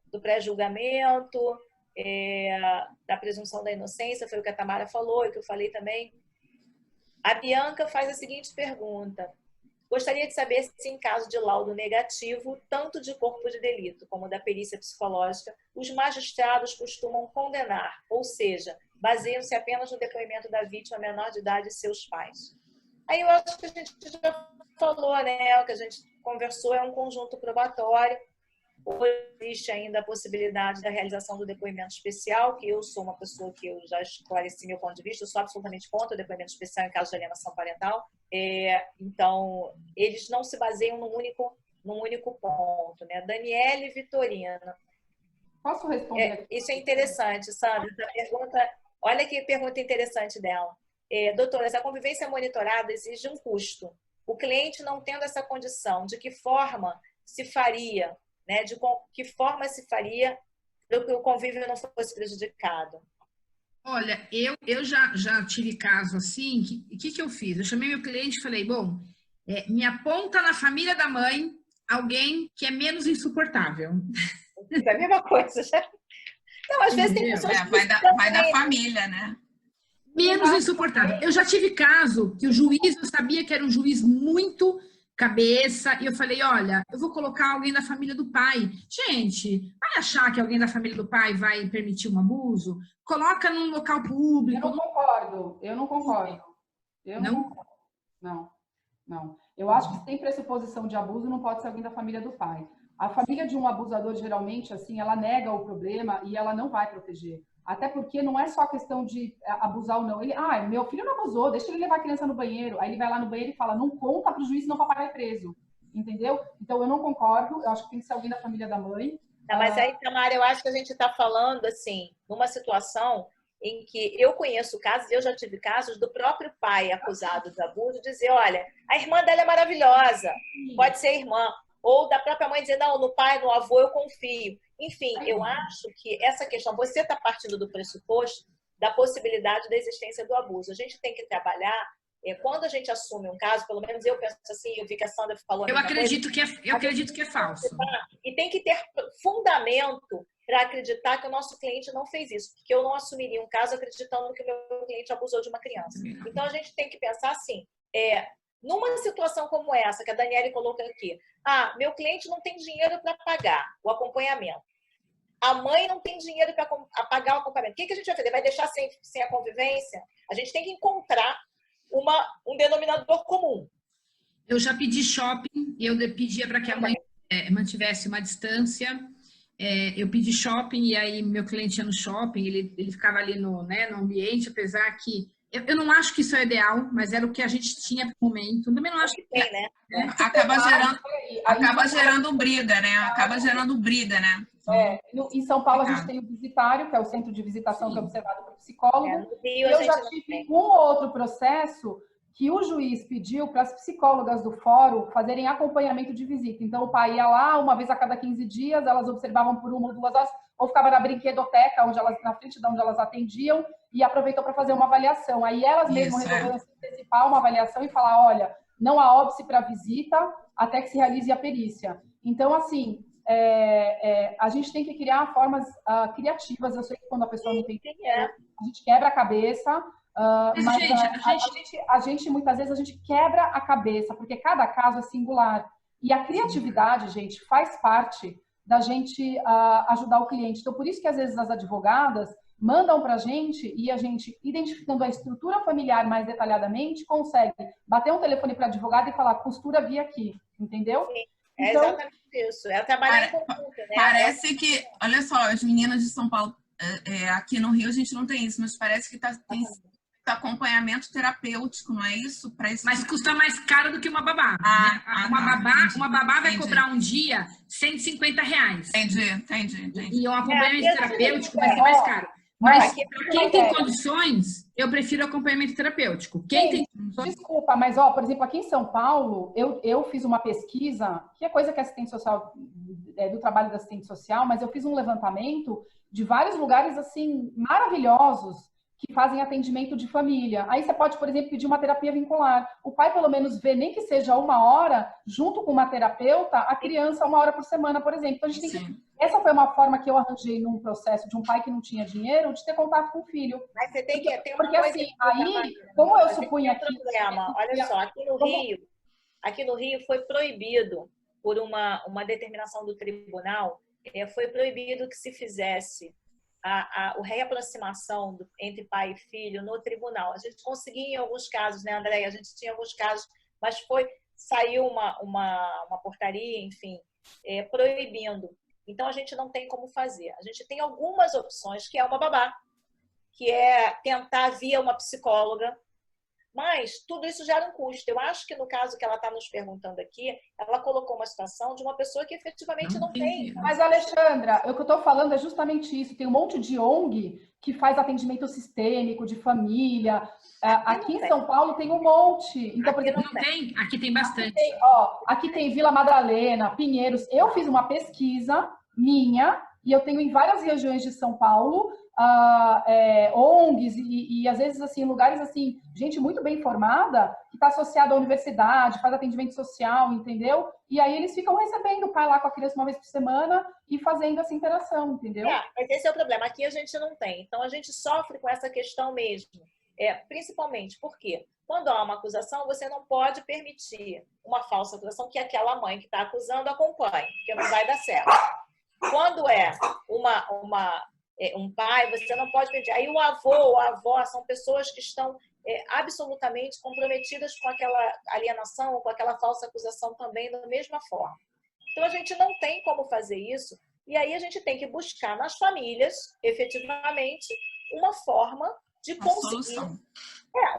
Speaker 1: do pré-julgamento, da presunção da inocência, foi o que a Tamara falou e que eu falei também. A Bianca faz a seguinte pergunta: gostaria de saber se, em caso de laudo negativo, tanto de corpo de delito como da perícia psicológica, os magistrados costumam condenar, ou seja, baseiam-se apenas no depoimento da vítima menor de idade e seus pais. Aí eu acho que a gente já falou, né? O que a gente conversou é um conjunto probatório. Hoje existe ainda a possibilidade da realização do depoimento especial, que eu sou uma pessoa que eu já esclareci meu ponto de vista, eu sou absolutamente contra o depoimento especial em caso de alienação parental. Então, eles não se baseiam num único ponto, né? Daniele Vitorina.
Speaker 2: Posso responder?
Speaker 1: Isso é interessante, Sandra. Essa pergunta, olha que pergunta interessante dela. Doutoras, a convivência monitorada exige um custo. O cliente não tendo essa condição, de que forma se faria, né? De que forma se faria para que o convívio não fosse prejudicado?
Speaker 4: Olha, eu já tive caso assim, o que eu fiz? Eu chamei meu cliente e falei, bom, me aponta na família da mãe alguém que é menos insuportável.
Speaker 1: É a mesma coisa, já. Não, às vezes tem pessoas que
Speaker 3: vai da família, né?
Speaker 4: Menos insuportável. Eu já tive caso que o juiz, eu sabia que era um juiz muito cabeça, e eu falei, olha, eu vou colocar alguém da família do pai. Gente, vai achar que alguém da família do pai vai permitir um abuso? Coloca num local público.
Speaker 2: Eu não concordo. Não. Eu acho que se tem pressuposição de abuso, não pode ser alguém da família do pai. A família de um abusador, geralmente, assim, ela nega o problema e ela não vai proteger. Até porque não é só questão de abusar ou não. Meu filho não abusou, deixa ele levar a criança no banheiro. Aí ele vai lá no banheiro e fala, não conta para o juiz, senão o papai vai preso. Entendeu? Então, eu não concordo. Eu acho que tem que ser alguém da família da mãe.
Speaker 1: Não, mas aí, Tamara, eu acho que a gente está falando, assim, numa situação em que eu conheço casos, eu já tive casos do próprio pai acusado de abuso, dizer, olha, a irmã dela é maravilhosa, pode ser irmã. Ou da própria mãe dizer, não, no pai, no avô eu confio. Enfim, eu acho que essa questão, você está partindo do pressuposto da possibilidade da existência do abuso. A gente tem que trabalhar, quando a gente assume um caso, pelo menos eu penso assim, eu vi que a Sandra falou...
Speaker 4: Eu acredito que é falso.
Speaker 1: E tem que ter fundamento para acreditar que o nosso cliente não fez isso, porque eu não assumiria um caso acreditando que o meu cliente abusou de uma criança. Então, a gente tem que pensar assim, numa situação como essa, que a Daniele colocou aqui, meu cliente não tem dinheiro para pagar o acompanhamento. A mãe não tem dinheiro para pagar o acompanhamento. O que a gente vai fazer? Vai deixar sem a convivência? A gente tem que encontrar um denominador comum.
Speaker 4: Eu já pedi shopping, eu pedia para que a mãe mantivesse uma distância. Eu pedi shopping e aí meu cliente ia no shopping, ele ficava ali no ambiente, apesar que eu não acho que isso é ideal, mas era o que a gente tinha no momento. Eu também não acho que
Speaker 1: tem, né?
Speaker 3: Acaba gerando briga, né? Acaba gerando briga, né?
Speaker 2: Em São Paulo, a gente tem o visitário, que é o centro de visitação que é observado por psicólogo. E eu já tive um ou outro processo que o juiz pediu para as psicólogas do fórum fazerem acompanhamento de visita. Então, o pai ia lá uma vez a cada 15 dias, elas observavam por 1 ou 2 horas, ou ficava na brinquedoteca, na frente de onde elas atendiam, e aproveitou para fazer uma avaliação. Aí elas mesmas resolveram antecipar uma avaliação e falar, olha, não há óbice para visita até que se realize a perícia. Então, assim, a gente tem que criar formas criativas. Eu sei que quando a pessoa não tem dinheiro, a gente quebra a cabeça, mas a gente, muitas vezes, a gente quebra a cabeça, porque cada caso é singular. E a criatividade, gente, faz parte da gente ajudar o cliente. Então, por isso que, às vezes, as advogadas mandam para a gente e a gente, identificando a estrutura familiar mais detalhadamente, consegue bater um telefone para a advogada e falar, costura via aqui, entendeu?
Speaker 1: Sim. Então, exatamente isso. É trabalhar em conjunto, né?
Speaker 3: Parece que, olha só, as meninas de São Paulo, aqui no Rio a gente não tem isso, mas parece que tem acompanhamento terapêutico, não é isso?
Speaker 4: Mas custa mais caro do que uma babá. Uma babá vai cobrar um dia R$150.
Speaker 3: Entendi.
Speaker 4: E um acompanhamento terapêutico vai ser mais caro. Mas para quem tem condições, eu prefiro acompanhamento terapêutico.
Speaker 2: Desculpa, mas, por exemplo, aqui em São Paulo, eu fiz uma pesquisa, que é coisa que a assistente social, do trabalho da assistente social, mas eu fiz um levantamento de vários lugares, assim, maravilhosos, que fazem atendimento de família. Aí você pode, por exemplo, pedir uma terapia vincular. O pai, pelo menos, vê, nem que seja 1 hora, junto com uma terapeuta, a criança 1 hora por semana, por exemplo. Então, a gente tem que... Essa foi uma forma que eu arranjei num processo de um pai que não tinha dinheiro, de ter contato com o filho.
Speaker 1: Mas você tem que ter uma
Speaker 2: porque, assim, aí, como eu supunha aqui...
Speaker 1: Olha só, aqui no Rio foi proibido, por uma determinação do tribunal, foi proibido que se fizesse a reaproximação entre pai e filho no tribunal. A gente conseguia em alguns casos, né, Andréia? A gente tinha alguns casos, mas saiu uma portaria, enfim, proibindo. Então, a gente não tem como fazer. A gente tem algumas opções, que é uma babá, que é tentar via uma psicóloga, mas tudo isso gera um custo. Eu acho que no caso que ela está nos perguntando aqui, ela colocou uma situação de uma pessoa que efetivamente não tem.
Speaker 2: Mas, Alexandra, o que eu estou falando é justamente isso. Tem um monte de ONG que faz atendimento sistêmico, de família. Aqui em São Paulo tem um monte. Então, por exemplo,
Speaker 4: aqui tem bastante.
Speaker 2: Aqui tem Vila Madalena, Pinheiros. Eu fiz uma pesquisa minha, e eu tenho em várias regiões de São Paulo, ONGs e às vezes assim lugares assim, gente muito bem formada que está associada à universidade, faz atendimento social, entendeu? E aí eles ficam recebendo o pai lá com a criança 1 vez por semana e fazendo essa interação, entendeu?
Speaker 1: Mas esse é o problema. Aqui a gente não tem. Então a gente sofre com essa questão mesmo. Principalmente porque quando há uma acusação, você não pode permitir uma falsa acusação que aquela mãe que está acusando acompanhe, porque não vai dar certo. Quando um pai, você não pode pedir. Aí o avô ou a avó são pessoas que estão absolutamente comprometidas com aquela alienação ou com aquela falsa acusação também da mesma forma. Então, a gente não tem como fazer isso e aí a gente tem que buscar nas famílias, efetivamente, uma forma de conseguir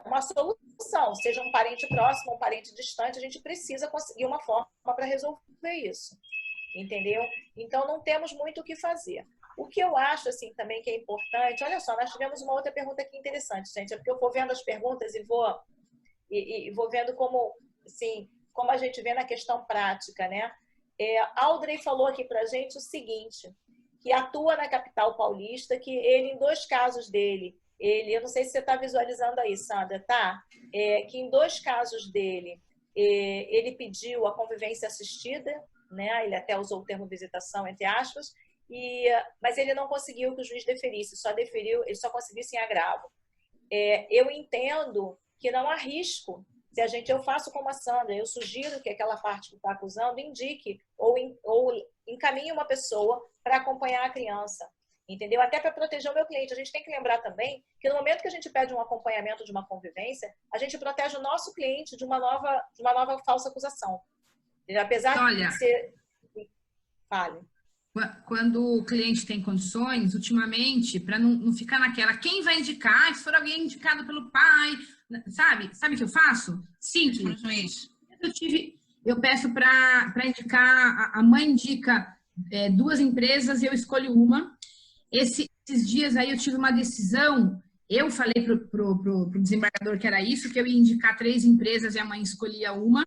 Speaker 1: uma solução. Seja um parente próximo, um parente distante, a gente precisa conseguir uma forma para resolver isso. Entendeu? Então, não temos muito o que fazer. O que eu acho, assim, também que é importante... Olha só, nós tivemos uma outra pergunta aqui interessante, gente. É porque eu vou vendo as perguntas e vou vendo como, assim, como a gente vê na questão prática, né? Audrey falou aqui pra gente o seguinte, que atua na capital paulista, que ele, em 2 casos dele, eu não sei se você está visualizando aí, Sandra, tá? Que em 2 casos dele, ele pediu a convivência assistida, né? Ele até usou o termo visitação, entre aspas, mas ele não conseguiu que o juiz deferisse, ele só conseguisse em agravo. Eu entendo que não há risco. Eu faço como a Sandra, eu sugiro que aquela parte que está acusando indique ou encaminhe uma pessoa para acompanhar a criança, entendeu? Até para proteger o meu cliente. A gente tem que lembrar também que no momento que a gente pede um acompanhamento de uma convivência, a gente protege o nosso cliente de uma nova falsa acusação. Apesar
Speaker 4: Olha,
Speaker 1: de ser... Fale.
Speaker 4: Quando o cliente tem condições, ultimamente, para não ficar naquela, quem vai indicar? Se for alguém indicado pelo pai, sabe o que eu faço? Simples. Eu peço para indicar, a mãe indica 2 empresas e eu escolho uma. Esses dias aí eu tive uma decisão, eu falei pro desembargador que era isso, que eu ia indicar 3 empresas e a mãe escolhia uma.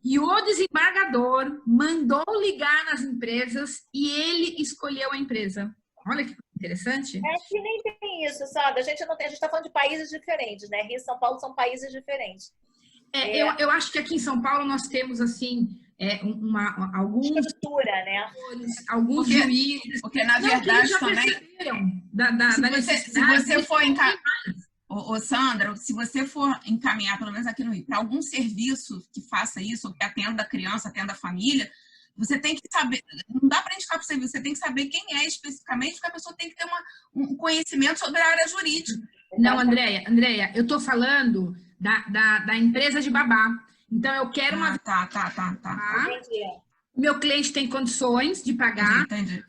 Speaker 4: E o desembargador mandou ligar nas empresas e ele escolheu a empresa. Olha que interessante.
Speaker 1: Que nem tem isso, sabe? A gente está falando de países diferentes, né? Rio e São Paulo são países diferentes.
Speaker 4: Eu acho que aqui em São Paulo nós temos, assim, alguns...
Speaker 1: estrutura, né?
Speaker 4: Alguns juízes...
Speaker 3: Porque, na verdade, também... Se você for Sandra, se você for encaminhar, pelo menos aqui no Rio, para algum serviço que faça isso, ou que atenda a criança, atenda a família, você tem que saber, não dá para indicar para o serviço, você tem que saber quem é especificamente, porque a pessoa tem que ter um conhecimento sobre a área jurídica.
Speaker 4: Não, Andréia, eu estou falando da empresa de babá. Então, eu quero uma...
Speaker 3: Tá.
Speaker 1: Entendi.
Speaker 4: Meu cliente tem condições de pagar.
Speaker 3: Entendi.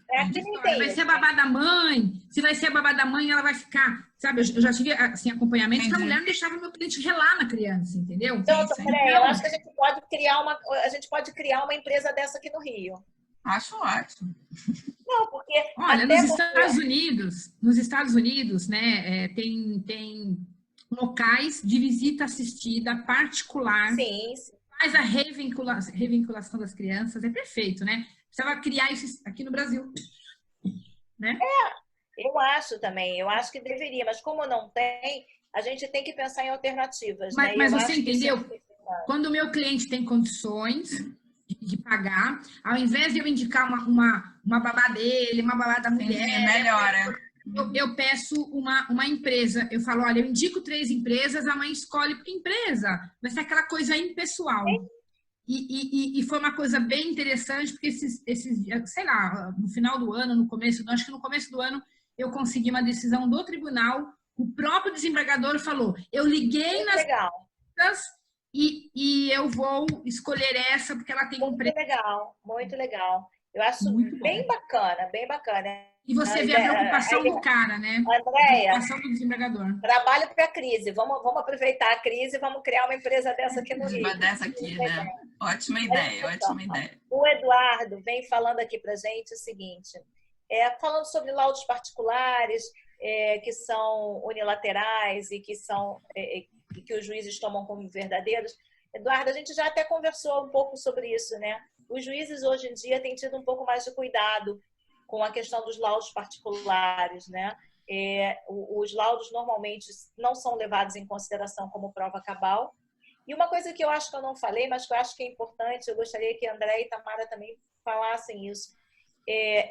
Speaker 4: Vai ser a babá da mãe. Se vai ser a babá da mãe, ela vai ficar... Sabe, eu já tive assim, acompanhamento que a mulher não deixava o meu cliente relar na criança, entendeu?
Speaker 1: Então, eu acho que a gente pode criar uma empresa dessa aqui no Rio.
Speaker 3: Acho ótimo.
Speaker 1: Não, porque...
Speaker 4: Olha, nos Estados Unidos, né, tem locais de visita assistida particular.
Speaker 1: Sim.
Speaker 4: Faz a revinculação das crianças, é perfeito, né? Precisava criar isso aqui no Brasil, né?
Speaker 1: Eu acho também, eu acho que deveria, mas como não tem, a gente tem que pensar em alternativas.
Speaker 4: Mas você entendeu? Quando o meu cliente tem condições de pagar, ao invés de eu indicar uma babá dele, uma babá da mulher,
Speaker 3: melhora.
Speaker 4: Eu peço uma empresa. Eu falo, olha, eu indico 3 empresas, a mãe escolhe porque empresa vai ser aquela coisa impessoal. E foi uma coisa bem interessante, porque sei lá, no final do ano, acho que no começo do ano, eu consegui uma decisão do tribunal, o próprio desembargador falou, eu liguei nas empresas e eu vou escolher essa porque ela tem um preço.
Speaker 1: Muito legal. Eu acho bem bacana, bem bacana.
Speaker 4: E você vê a preocupação do cara, né?
Speaker 1: Andréia,
Speaker 4: a preocupação do desembargador.
Speaker 1: Trabalho para a crise. Vamos aproveitar a crise e vamos criar uma empresa dessa aqui no Rio.
Speaker 3: Uma dessa aqui, né? Ótima ideia.
Speaker 1: O Eduardo vem falando aqui para a gente o seguinte, falando sobre laudos particulares, que são unilaterais e que os juízes tomam como verdadeiros. Eduardo, a gente já até conversou um pouco sobre isso, né? Os juízes hoje em dia têm tido um pouco mais de cuidado com a questão dos laudos particulares, né? Os laudos normalmente não são levados em consideração como prova cabal. E uma coisa que eu acho que eu não falei, mas que eu acho que é importante, eu gostaria que a André e Tamara também falassem isso.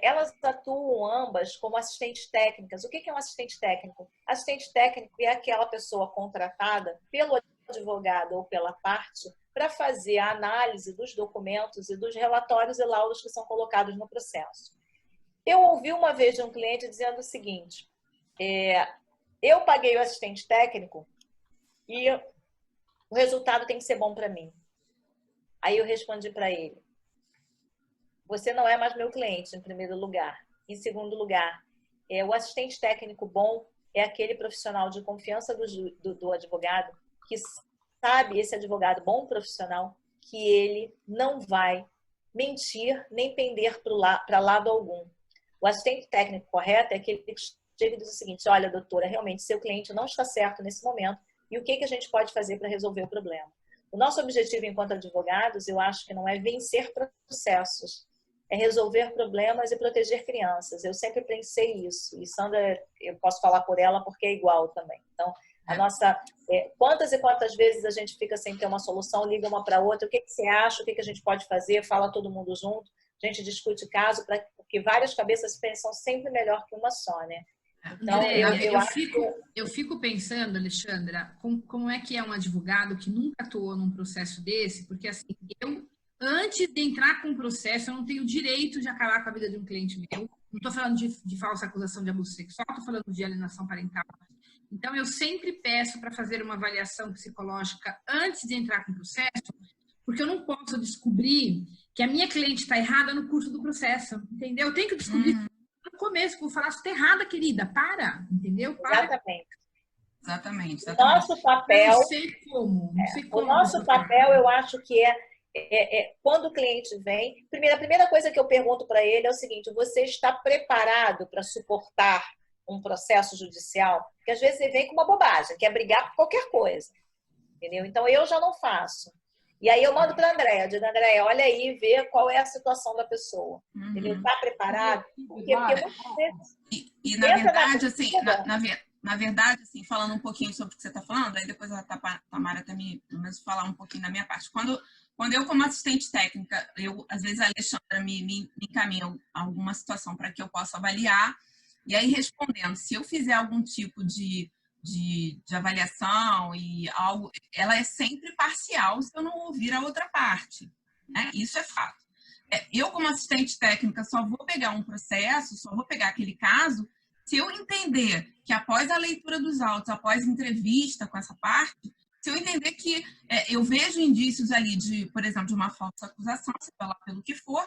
Speaker 1: Elas atuam ambas como assistentes técnicas. O que é um assistente técnico? Assistente técnico é aquela pessoa contratada pelo advogado ou pela parte para fazer a análise dos documentos e dos relatórios e laudos que são colocados no processo. Eu ouvi uma vez de um cliente dizendo o seguinte, eu paguei o assistente técnico e o resultado tem que ser bom para mim. Aí eu respondi para ele, você não é mais meu cliente, em primeiro lugar. Em segundo lugar, o assistente técnico bom é aquele profissional de confiança do advogado que sabe, esse advogado bom profissional, que ele não vai mentir nem pender para lado algum. O assistente técnico correto é aquele que chega e diz o seguinte, olha, doutora, realmente seu cliente não está certo nesse momento e o que a gente pode fazer para resolver o problema? O nosso objetivo enquanto advogados, eu acho que não é vencer processos, é resolver problemas e proteger crianças. Eu sempre pensei isso. E Sandra, eu posso falar por ela porque é igual também. Então, a nossa... quantas e quantas vezes a gente fica sem ter uma solução, liga uma para outra, o que você acha, o que a gente pode fazer, fala todo mundo junto, a gente discute caso, porque várias cabeças pensam sempre melhor que uma só, né?
Speaker 4: Então, eu fico pensando, Alexandra, como é que é um advogado que nunca atuou num processo desse, porque assim, antes de entrar com o processo, eu não tenho direito de acabar com a vida de um cliente meu. Não estou falando de falsa acusação de abuso sexual, estou falando de alienação parental. Então, eu sempre peço para fazer uma avaliação psicológica antes de entrar com o processo, porque eu não posso descobrir que a minha cliente está errada no curso do processo, entendeu? Eu tenho que descobrir no começo, vou falar, você está errada, querida, para, entendeu? Para.
Speaker 3: Exatamente.
Speaker 1: O nosso papel...
Speaker 4: Não sei como.
Speaker 1: O nosso papel, eu acho que quando o cliente vem... A primeira coisa que eu pergunto para ele é o seguinte, você está preparado para suportar um processo judicial? Porque às vezes ele vem com uma bobagem, quer brigar por qualquer coisa. Entendeu? Então, eu já não faço. E aí eu mando para a Andréia, digo, Andréia, olha aí, vê qual é a situação da pessoa. Ele está preparado? Porque muitas vezes...
Speaker 3: E na verdade, assim, na verdade, assim, falando um pouquinho sobre o que você está falando, aí depois a Tamara também, pelo menos, falar um pouquinho da minha parte. Quando eu, como assistente técnica, às vezes a Alexandra me encaminha alguma situação para que eu possa avaliar, e aí respondendo, se eu fizer algum tipo de avaliação e algo, ela é sempre parcial se eu não ouvir a outra parte, né? Isso é fato. Eu, como assistente técnica, só vou pegar um processo, só vou pegar aquele caso, se eu entender que após a leitura dos autos, após a entrevista com essa parte, se eu entender que eu vejo indícios ali de, por exemplo, de uma falsa acusação, seja lá pelo que for,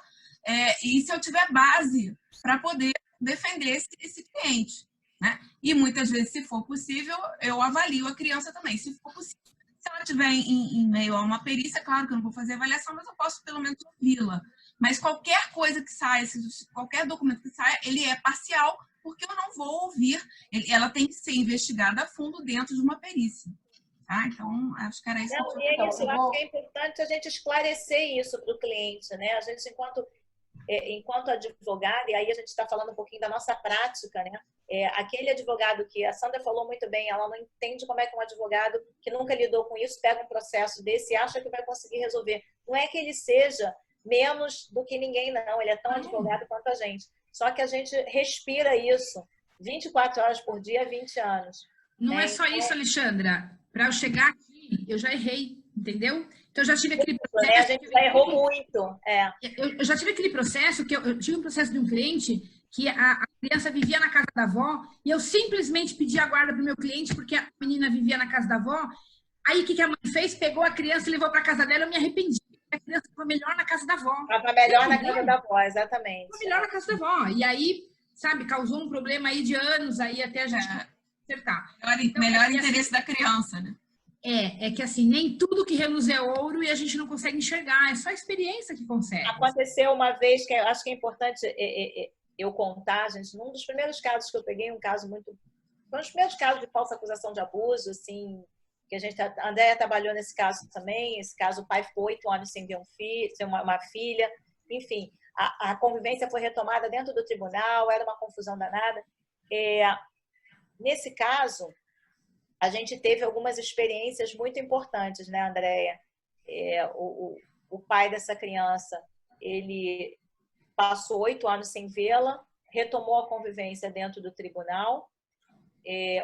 Speaker 3: e se eu tiver base para poder defender esse cliente. Né? E muitas vezes, se for possível, eu avalio a criança também. Se for possível, se ela estiver em meio a uma perícia, claro que eu não vou fazer avaliação, mas eu posso pelo menos ouvi-la. Mas qualquer coisa que saia, qualquer documento que saia, ele é parcial, porque eu não vou ouvir. Ela tem que ser investigada a fundo dentro de uma perícia. Tá? Então, acho que era isso.
Speaker 1: Não, e é isso, eu acho que é importante a gente esclarecer isso para o cliente, né? A gente, enquanto advogado, e aí a gente está falando um pouquinho da nossa prática, né? Aquele advogado que a Sandra falou muito bem, ela não entende como é que um advogado que nunca lidou com isso pega um processo desse e acha que vai conseguir resolver. Não é que ele seja menos do que ninguém, não. Ele é tão advogado quanto a gente. Só que a gente respira isso 24 horas por dia há 20 anos.
Speaker 4: Não é só isso, Alexandra. Para eu chegar aqui, eu já errei, entendeu? Então, eu já tive aquele processo...
Speaker 1: A gente já errou muito.
Speaker 4: Eu já tive aquele processo, que eu tive um processo de um cliente que a criança vivia na casa da avó e eu simplesmente pedi a guarda para o meu cliente porque a menina vivia na casa da avó. Aí, o que a mãe fez? Pegou a criança e levou para a casa dela. Eu me arrependi. A criança estava melhor na casa da avó.
Speaker 1: Estava melhor na casa da avó, exatamente.
Speaker 4: Estava melhor na casa da avó. E aí, sabe, causou um problema aí de anos aí até a gente acertar.
Speaker 3: Então, melhor interesse da criança, né?
Speaker 4: É que assim, nem tudo que reluz é ouro e a gente não consegue enxergar. É só a experiência que consegue.
Speaker 1: Aconteceu uma vez, que eu acho que é importante eu contar, gente, num dos primeiros casos que eu peguei, um caso muito... Foi um dos primeiros casos de falsa acusação de abuso, assim, que a Andréia trabalhou nesse caso também. Esse caso, o pai ficou 8 anos sem ver uma filha. Enfim, a convivência foi retomada dentro do tribunal, era uma confusão danada. Nesse caso, a gente teve algumas experiências muito importantes, né, Andréia? O pai dessa criança, ele passou 8 anos sem vê-la, retomou a convivência dentro do tribunal,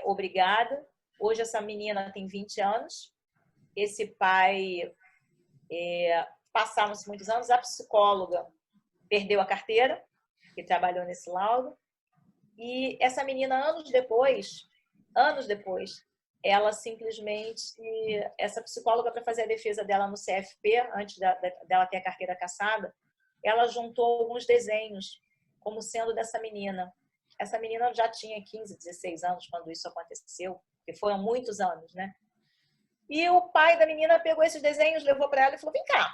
Speaker 1: obrigada. Hoje essa menina tem 20 anos. Esse pai, passaram-se muitos anos, a psicóloga perdeu a carteira, que trabalhou nesse laudo, e essa menina, anos depois, ela simplesmente, essa psicóloga, para fazer a defesa dela no CFP, antes dela ter a carteira cassada, ela juntou alguns desenhos como sendo dessa menina. Essa menina já tinha 15, 16 anos quando isso aconteceu, que foram muitos anos, né? E o pai da menina pegou esses desenhos, levou para ela e falou, vem cá,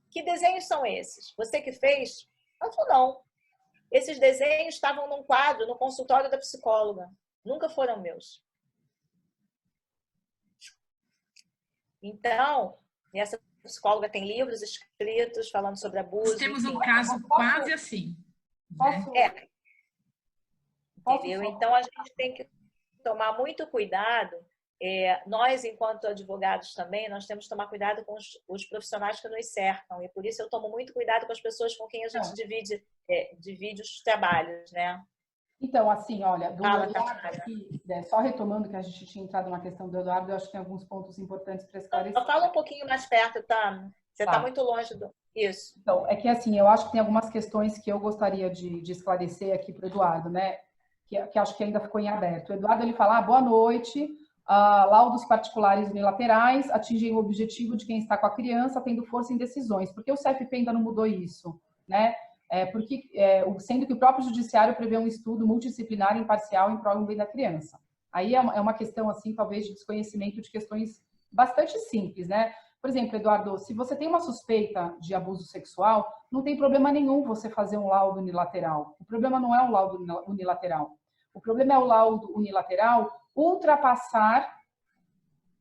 Speaker 1: que desenhos são esses? Você que fez? Ela falou, não. Esses desenhos estavam num quadro no consultório da psicóloga. Nunca foram meus. Então, essa psicóloga tem livros escritos falando sobre abuso.
Speaker 4: Nós temos um
Speaker 1: enfim.
Speaker 4: caso quase assim.
Speaker 2: Posso?
Speaker 1: Entendeu? Então, a gente tem que tomar muito cuidado. Nós, enquanto advogados também, nós temos que tomar cuidado com os profissionais que nos cercam. E por isso eu tomo muito cuidado com as pessoas com quem a gente divide os trabalhos, né?
Speaker 2: Então, assim, olha, do
Speaker 1: Fala,
Speaker 2: meu lado
Speaker 1: Catarina.
Speaker 2: aqui, só retomando que a gente tinha entrado na questão do Eduardo, eu acho que tem alguns pontos importantes para esclarecer.
Speaker 1: Só fala um pouquinho mais perto, tá? Você está
Speaker 2: Tá.
Speaker 1: muito longe do... Isso.
Speaker 2: Então, é que assim, eu acho que tem algumas questões que eu gostaria de esclarecer aqui para o Eduardo, né? Que acho que ainda ficou em aberto. O Eduardo, ele fala, boa noite, laudos particulares unilaterais atingem o objetivo de quem está com a criança, tendo força em decisões. Por que o CFP ainda não mudou isso, né? Sendo que o próprio judiciário prevê um estudo multidisciplinar e imparcial em prol do bem da criança. Aí é uma questão, assim, talvez de desconhecimento de questões bastante simples, né? Por exemplo, Eduardo, se você tem uma suspeita de abuso sexual, não tem problema nenhum você fazer um laudo unilateral. O problema não é um laudo unilateral. O problema é o laudo unilateral ultrapassar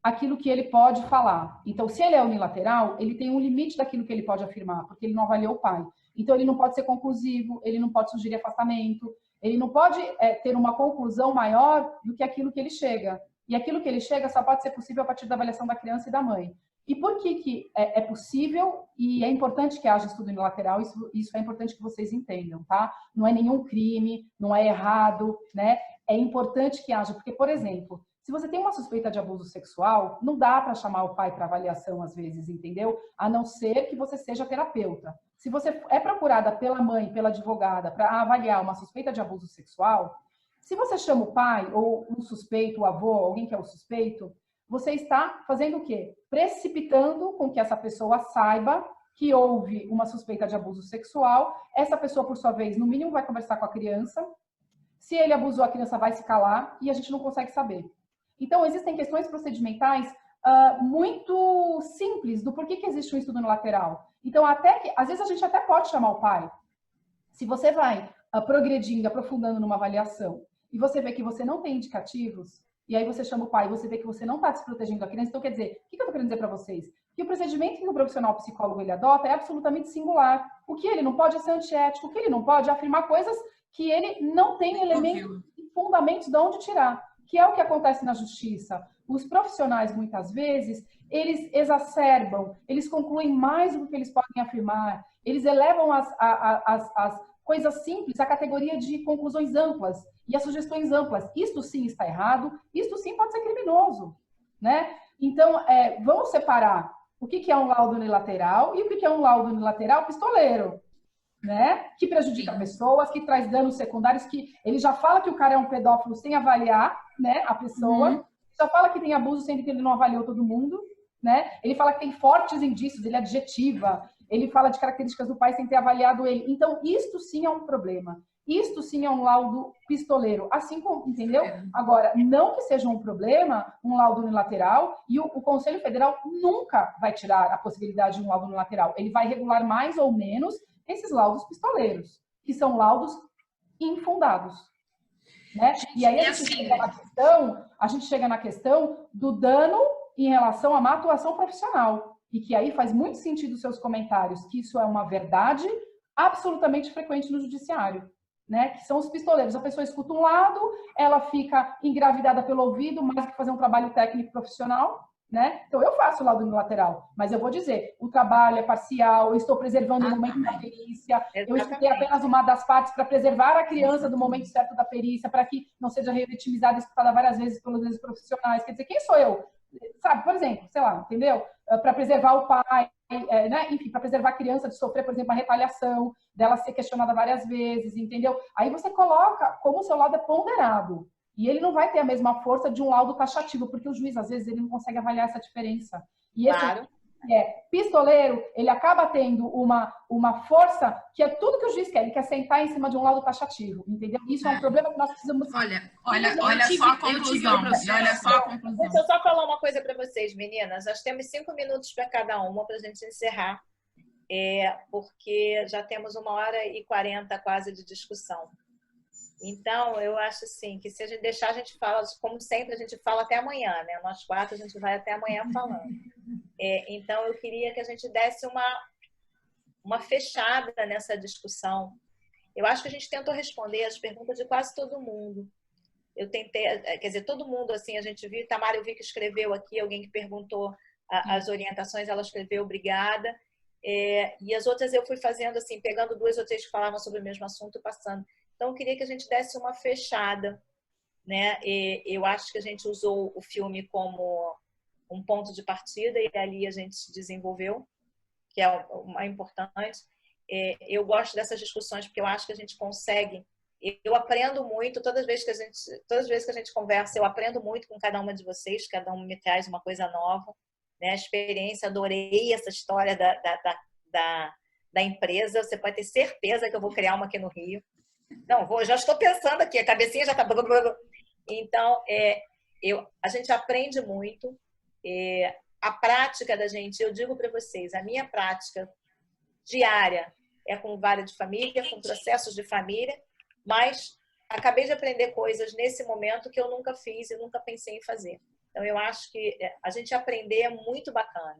Speaker 2: aquilo que ele pode falar. Então, se ele é unilateral, ele tem um limite daquilo que ele pode afirmar, porque ele não avaliou o pai. Então, ele não pode ser conclusivo, ele não pode sugerir afastamento, ele não pode ter uma conclusão maior do que aquilo que ele chega. E aquilo que ele chega só pode ser possível a partir da avaliação da criança e da mãe. E por que é possível e é importante que haja estudo unilateral? Isso é importante que vocês entendam, tá? Não é nenhum crime, não é errado, né? É importante que haja, porque, por exemplo, se você tem uma suspeita de abuso sexual, não dá para chamar o pai para avaliação às vezes, entendeu? A não ser que você seja terapeuta. Se você é procurada pela mãe, pela advogada, para avaliar uma suspeita de abuso sexual, se você chama o pai ou um suspeito, o avô, alguém que é o suspeito, você está fazendo o quê? Precipitando com que essa pessoa saiba que houve uma suspeita de abuso sexual. Essa pessoa, por sua vez, no mínimo vai conversar com a criança. Se ele abusou, a criança vai se calar e a gente não consegue saber. Então, existem questões procedimentais muito simples do porquê que existe um estudo unilateral. Então, às vezes a gente até pode chamar o pai. Se você vai progredindo, aprofundando numa avaliação e você vê que você não tem indicativos, e aí você chama o pai e você vê que você não está desprotegendo a criança, então quer dizer, o que eu estou querendo dizer para vocês? Que o procedimento que o profissional psicólogo ele adota é absolutamente singular. O que ele não pode é ser antiético, o que ele não pode é afirmar coisas que ele não tem elementos e fundamentos de onde tirar, que é o que acontece na justiça. Os profissionais, muitas vezes, eles exacerbam, eles concluem mais do que eles podem afirmar, eles elevam as coisas simples à categoria de conclusões amplas e as sugestões amplas. Isto sim está errado, isto sim pode ser criminoso, né? Então, vamos separar o que é um laudo unilateral e o que é um laudo unilateral pistoleiro, né? Que prejudica pessoas, que traz danos secundários, que ele já fala que o cara é um pedófilo sem avaliar, né, a pessoa, já fala que tem abuso sendo que ele não avaliou todo mundo, né? Ele fala que tem fortes indícios, ele adjetiva, ele fala de características do pai sem ter avaliado ele. Então, isto sim é um problema. Isto sim é um laudo pistoleiro, assim como, entendeu? Agora, não que seja um problema, um laudo unilateral, e o Conselho Federal nunca vai tirar a possibilidade de um laudo unilateral. Ele vai regular mais ou menos esses laudos pistoleiros, que são laudos infundados, né? E aí a gente chega na questão do dano em relação a má atuação profissional, e que aí faz muito sentido os seus comentários, que isso é uma verdade absolutamente frequente no judiciário, né? Que são os pistoleiros. A pessoa escuta um lado, ela fica engravidada pelo ouvido, mais que fazer um trabalho técnico profissional, né? Então, eu faço o laudo unilateral, mas eu vou dizer, o trabalho é parcial, eu estou preservando o momento da perícia, eu escutei apenas uma das partes para preservar a criança do momento certo da perícia, para que não seja revitimizada e escutada várias vezes pelos mesmos profissionais. Quer dizer, quem sou eu? Sabe, por exemplo, sei lá, entendeu? Para preservar o pai, né? Enfim, para preservar a criança de sofrer, por exemplo, a retaliação, dela ser questionada várias vezes, entendeu? Aí você coloca como o seu laudo é ponderado. E ele não vai ter a mesma força de um laudo taxativo, porque o juiz, às vezes, ele não consegue avaliar essa diferença. E esse pistoleiro, ele acaba tendo uma força que é tudo que o juiz quer. Ele quer sentar em cima de um laudo taxativo, entendeu? Isso é um problema que nós precisamos...
Speaker 3: Olha só a conclusão.
Speaker 1: Deixa eu só falar uma coisa para vocês, meninas. Nós temos 5 minutos para cada uma, para a gente encerrar. Porque já temos 1h40 quase de discussão. Então, eu acho assim, que se a gente deixar, a gente fala, como sempre, a gente fala até amanhã, né? Nós 4, a gente vai até amanhã falando. Então, eu queria que a gente desse uma fechada nessa discussão. Eu acho que a gente tentou responder as perguntas de quase todo mundo. Eu tentei, quer dizer, todo mundo, assim, a gente viu, Tamara, eu vi que escreveu aqui, alguém que perguntou as orientações, ela escreveu, obrigada. E as outras eu fui fazendo, assim, pegando 2 ou 3 que falavam sobre o mesmo assunto e passando. Então, eu queria que a gente desse uma fechada, né? Eu acho que a gente usou o filme como um ponto de partida e ali a gente desenvolveu, que é o mais importante. Eu gosto dessas discussões porque eu acho que a gente consegue. Eu aprendo muito todas as vezes que a gente conversa, eu aprendo muito com cada uma de vocês, cada um me traz uma coisa nova, né? A experiência, adorei essa história da empresa. Você pode ter certeza que eu vou criar uma aqui no Rio. Não, já estou pensando aqui, a cabecinha já está. Então, a gente aprende muito. A prática da gente, eu digo para vocês, a minha prática diária é com vara de família, com processos de família, mas acabei de aprender coisas nesse momento que eu nunca fiz e nunca pensei em fazer. Então, eu acho que a gente aprender é muito bacana.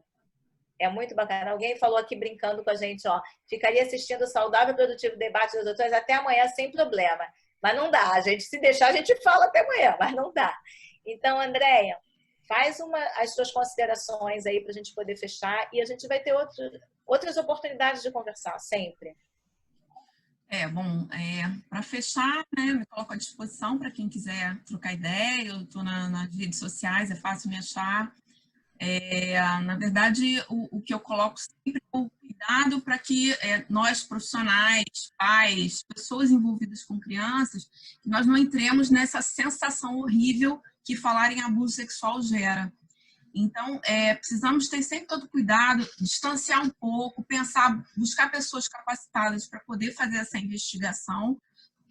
Speaker 1: É muito bacana. Alguém falou aqui brincando com a gente, ó, ficaria assistindo o Saudável e Produtivo Debate dos Doutores até amanhã sem problema. Mas não dá, a gente, se deixar, a gente fala até amanhã, mas não dá. Então, Andréia, faz as suas considerações aí para a gente poder fechar e a gente vai ter outras oportunidades de conversar, sempre.
Speaker 3: Bom, para fechar, né, me coloco à disposição para quem quiser trocar ideia. Eu estou nas redes sociais, é fácil me achar. Na verdade, o que eu coloco sempre é o cuidado para que nós, profissionais, pais, pessoas envolvidas com crianças, que nós não entremos nessa sensação horrível que falar em abuso sexual gera. Então, precisamos ter sempre todo cuidado, distanciar um pouco, pensar, buscar pessoas capacitadas para poder fazer essa investigação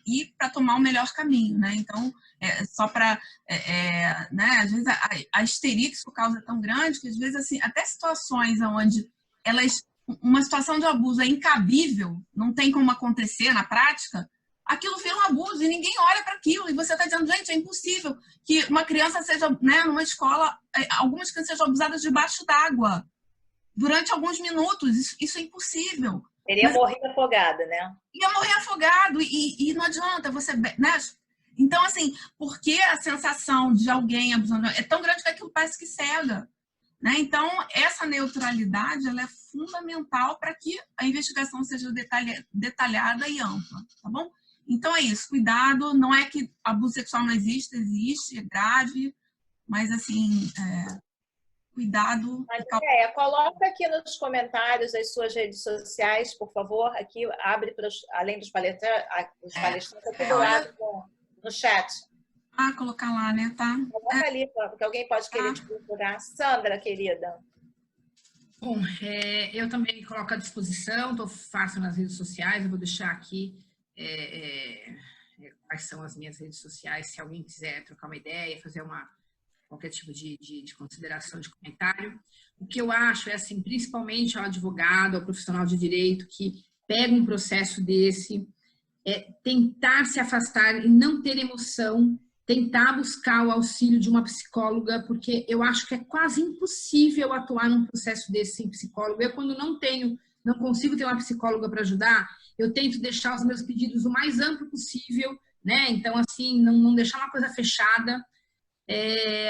Speaker 3: e para tomar o melhor caminho, né? Então, só para, né? Às vezes a histeria que isso causa é tão grande que às vezes assim, até situações onde uma situação de abuso é incabível, não tem como acontecer na prática, aquilo vira um abuso e ninguém olha para aquilo. E você está dizendo, gente, é impossível que uma criança seja, né, numa escola, algumas crianças sejam abusadas debaixo d'água durante alguns minutos. Isso é impossível.
Speaker 1: Teria morrido afogada, né?
Speaker 3: Ia morrer afogado e não adianta você, né? Então, assim, porque a sensação de alguém abusando é tão grande que aquilo parece que cega, né? Então, essa neutralidade, ela é fundamental para que a investigação seja detalhada e ampla, tá bom? Então, é isso. Cuidado. Não é que abuso sexual não existe, é grave, mas, assim, cuidado.
Speaker 1: Mas, coloca aqui nos comentários as suas redes sociais, por favor. Aqui, abre, além dos palestrantes, aqui do lado no chat.
Speaker 3: Colocar lá, né? Tá.
Speaker 1: Coloca ali, porque alguém pode querer te procurar. Sandra, querida.
Speaker 4: Bom, eu também me coloco à disposição, estou fácil nas redes sociais, eu vou deixar aqui quais são as minhas redes sociais, se alguém quiser trocar uma ideia, fazer qualquer tipo de consideração, de comentário. O que eu acho é, assim, principalmente ao advogado, ao profissional de direito que pega um processo desse, tentar se afastar e não ter emoção, tentar buscar o auxílio de uma psicóloga, porque eu acho que é quase impossível atuar num processo desse sem psicólogo. Eu, quando não consigo ter uma psicóloga para ajudar, eu tento deixar os meus pedidos o mais amplo possível, né? Então, assim, não deixar uma coisa fechada.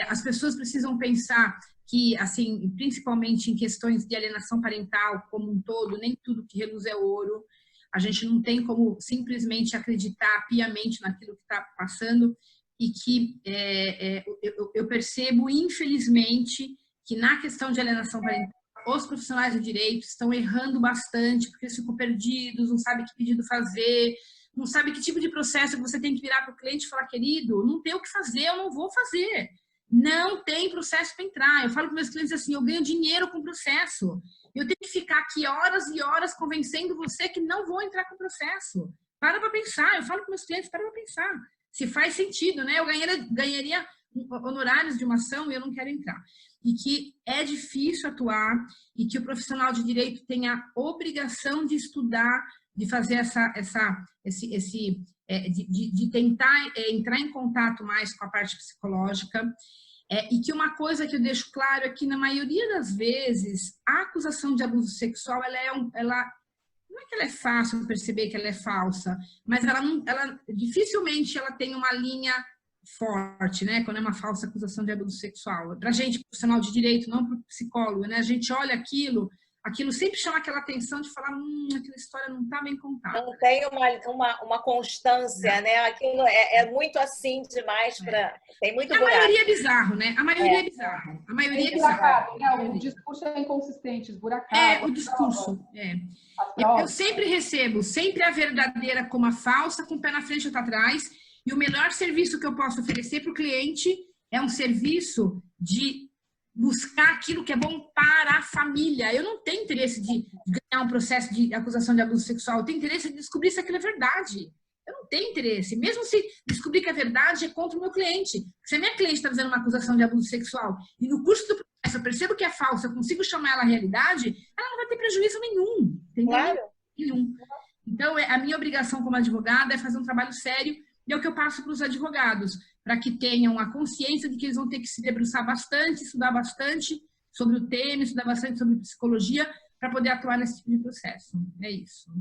Speaker 4: As pessoas precisam pensar que, assim, principalmente em questões de alienação parental como um todo, nem tudo que reluz é ouro. A gente não tem como simplesmente acreditar piamente naquilo que está passando e que eu percebo, infelizmente, que na questão de alienação parental, os profissionais de direito estão errando bastante porque eles ficam perdidos, não sabem que pedido fazer, não sabe que tipo de processo que você tem que virar para o cliente e falar, querido, não tem o que fazer, eu não vou fazer. Não tem processo para entrar. Eu falo para meus clientes assim, eu ganho dinheiro com processo. Eu tenho que ficar aqui horas e horas convencendo você que não vou entrar com processo. Para pensar. Eu falo para meus clientes, para pensar. Se faz sentido, né? Eu ganharia honorários de uma ação e eu não quero entrar. E que é difícil atuar e que o profissional de direito tem a obrigação de estudar, de fazer de tentar entrar em contato mais com a parte psicológica. E que uma coisa que eu deixo claro é que, na maioria das vezes, a acusação de abuso sexual, não é que ela é fácil perceber que ela é falsa, mas dificilmente ela tem uma linha forte, né? Quando é uma falsa acusação de abuso sexual. Para a gente, profissional de direito, não para o psicólogo, né? A gente olha aquilo sempre chama aquela atenção de falar, aquela história não está bem contada.
Speaker 1: Não tem uma constância, né? Aquilo é muito assim demais para... Tem muito buraco.
Speaker 4: A maioria é bizarro, né? A maioria é bizarro. A maioria é bizarro.
Speaker 2: O discurso é inconsistente, esburacado.
Speaker 4: O discurso. Eu sempre recebo, sempre a verdadeira como a falsa, com o pé na frente e outro atrás. E o melhor serviço que eu posso oferecer para o cliente é um serviço de buscar aquilo que é bom para a família. Eu não tenho interesse de ganhar um processo de acusação de abuso sexual. Eu tenho interesse de descobrir se aquilo é verdade. Eu não tenho interesse. Mesmo se descobrir que é verdade, é contra o meu cliente. Se a minha cliente está fazendo uma acusação de abuso sexual e no curso do processo eu percebo que é falsa, eu consigo chamar ela à realidade, ela não vai ter prejuízo nenhum. Entendeu?
Speaker 1: Claro.
Speaker 4: Nenhum. Então, a minha obrigação como advogada é fazer um trabalho sério, e é o que eu passo para os advogados, para que tenham a consciência de que eles vão ter que se debruçar bastante, estudar bastante sobre o tema, estudar bastante sobre psicologia, para poder atuar nesse tipo de processo. É isso.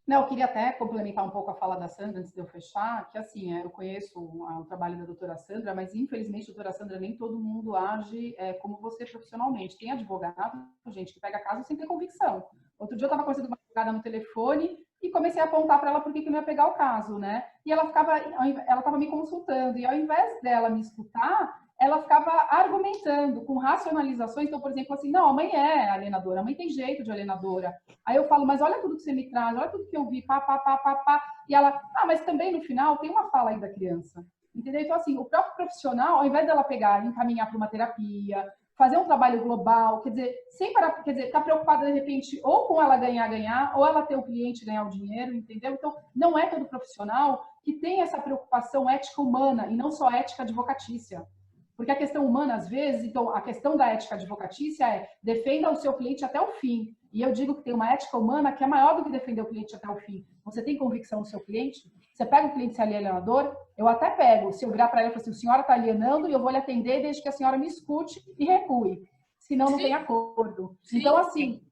Speaker 2: Não, eu queria até complementar um pouco a fala da Sandra, antes de eu fechar, que assim, eu conheço o trabalho da doutora Sandra, mas infelizmente, doutora Sandra, nem todo mundo age como você profissionalmente. Tem advogado, gente, que pega caso sem ter convicção. Outro dia eu estava conversando com uma advogada no telefone e comecei a apontar para ela por que não ia pegar o caso, né? E ela estava me consultando, e ao invés dela me escutar, ela ficava argumentando com racionalizações. Então, por exemplo, assim, não, a mãe é alienadora, a mãe tem jeito de alienadora. Aí eu falo, mas olha tudo que você me traz, olha tudo que eu vi, pá. E ela, mas também no final tem uma fala aí da criança. Entendeu? Então, assim, o próprio profissional, ao invés dela pegar e encaminhar para uma terapia, fazer um trabalho global, quer dizer, tá preocupada de repente ou com ela ganhar, ou ela ter o cliente ganhar o dinheiro, entendeu? Então, não é todo profissional que tem essa preocupação ética humana e não só ética advocatícia. Porque a questão humana, às vezes, então, a questão da ética advocatícia é defenda o seu cliente até o fim. E eu digo que tem uma ética humana que é maior do que defender o cliente até o fim. Você tem convicção no seu cliente? Você pega o cliente se alienador? Eu até pego. Se eu virar para ela e falar assim, a senhora está alienando e eu vou lhe atender desde que a senhora me escute e recue. Senão não tem acordo. Sim. Então, assim,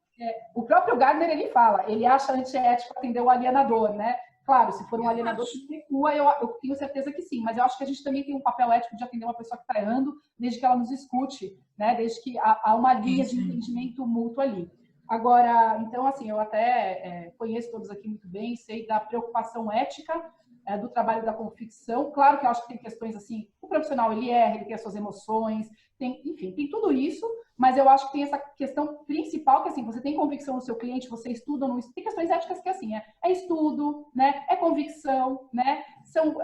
Speaker 2: o próprio Gardner, ele fala, ele acha antiético atender o alienador, né? Claro, se for um alienador que recua, eu tenho certeza que sim. Mas eu acho que a gente também tem um papel ético de atender uma pessoa que está errando, desde que ela nos escute, né? Desde que há uma linha de entendimento mútuo ali. Agora, então, assim, eu até conheço todos aqui muito bem, sei da preocupação ética do trabalho da convicção. Claro que eu acho que tem questões assim, o profissional, ele erra, ele tem as suas emoções, enfim, tem tudo isso, mas eu acho que tem essa questão principal, que assim, você tem convicção no seu cliente, você estuda, não estuda, tem questões éticas que assim, é estudo, né, é convicção, né, são,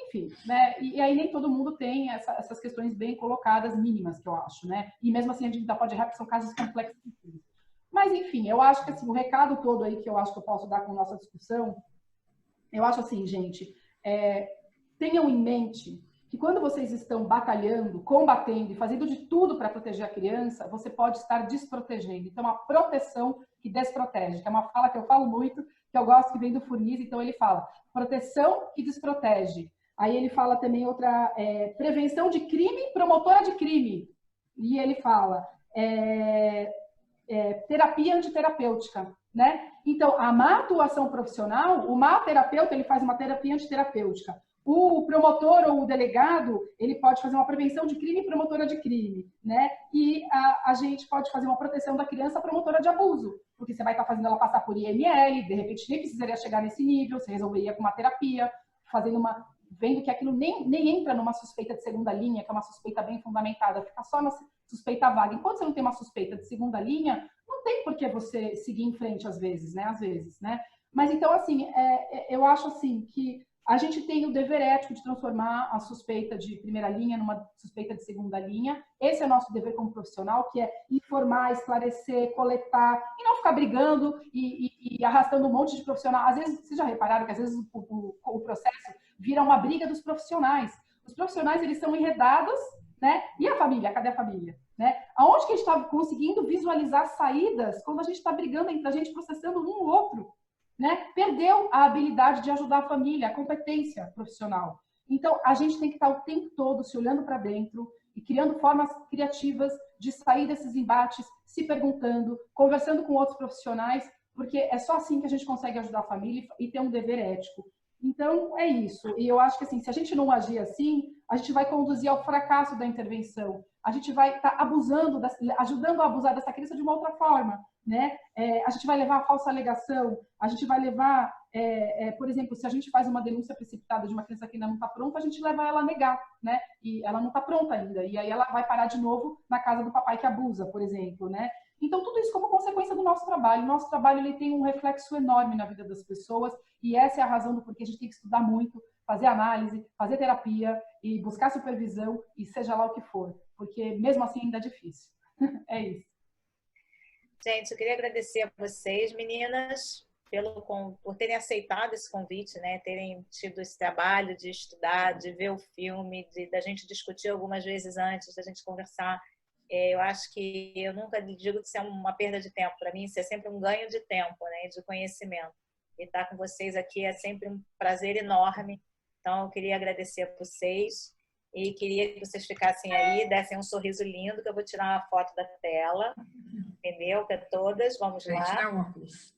Speaker 2: enfim, né, e aí nem todo mundo tem essas questões bem colocadas, mínimas, que eu acho, né, e mesmo assim a gente ainda pode errar, porque são casos complexos. Mas, enfim, eu acho que assim, o recado todo aí que eu acho que eu posso dar com a nossa discussão, eu acho assim, gente, tenham em mente que quando vocês estão batalhando, combatendo e fazendo de tudo para proteger a criança, você pode estar desprotegendo. Então, a proteção que desprotege, que é uma fala que eu falo muito, que eu gosto, que vem do Furniz, então ele fala proteção que desprotege. Aí ele fala também outra, prevenção de crime, promotora de crime. E ele fala terapia antiterapêutica, né? Então, a má atuação profissional, o má terapeuta, ele faz uma terapia antiterapêutica. O promotor ou o delegado, ele pode fazer uma prevenção de crime e promotora de crime, né? E a gente pode fazer uma proteção da criança promotora de abuso, porque você vai estar fazendo ela passar por IML, de repente nem precisaria chegar nesse nível, você resolveria com uma terapia, vendo que aquilo nem entra numa suspeita de segunda linha, que é uma suspeita bem fundamentada, fica só na suspeita vaga. Enquanto você não tem uma suspeita de segunda linha, não tem por que você seguir em frente às vezes, né? Mas então, assim, eu acho assim que a gente tem o dever ético de transformar a suspeita de primeira linha numa suspeita de segunda linha. Esse é o nosso dever como profissional, que é informar, esclarecer, coletar, e não ficar brigando e arrastando um monte de profissional. Às vezes, vocês já repararam que às vezes o processo vira uma briga dos profissionais. Os profissionais, eles são enredados, né? E a família? Cadê a família? Né? Aonde que a gente está conseguindo visualizar saídas quando a gente está brigando entre a gente, processando um ou outro? Né? Perdeu a habilidade de ajudar a família, a competência profissional. Então, a gente tem que estar o tempo todo se olhando para dentro e criando formas criativas de sair desses embates, se perguntando, conversando com outros profissionais, porque é só assim que a gente consegue ajudar a família e ter um dever ético. Então, é isso. E eu acho que, assim, se a gente não agir assim, a gente vai conduzir ao fracasso da intervenção. A gente vai estar abusando, ajudando a abusar dessa criança de uma outra forma, né? A gente vai levar a falsa alegação, a gente vai levar, por exemplo, se a gente faz uma denúncia precipitada de uma criança que ainda não está pronta, a gente leva ela a negar, né? E ela não está pronta ainda. E aí ela vai parar de novo na casa do papai que abusa, por exemplo, né? Então, tudo isso como consequência do nosso trabalho. O nosso trabalho ele tem um reflexo enorme na vida das pessoas e essa é a razão do porquê a gente tem que estudar muito, fazer análise, fazer terapia e buscar supervisão e seja lá o que for, porque mesmo assim ainda é difícil. É isso.
Speaker 1: Gente, eu queria agradecer a vocês, meninas, por terem aceitado esse convite, né? Terem tido esse trabalho de estudar, de ver o filme, da gente discutir algumas vezes antes, da gente conversar. Eu acho que eu nunca digo que isso é uma perda de tempo. Para mim, isso é sempre um ganho de tempo, né? De conhecimento. E estar com vocês aqui é sempre um prazer enorme. Então, eu queria agradecer a vocês e queria que vocês ficassem aí, dessem um sorriso lindo, que eu vou tirar uma foto da tela. Entendeu? Para todas. Vamos lá.
Speaker 4: Tirar o óculos.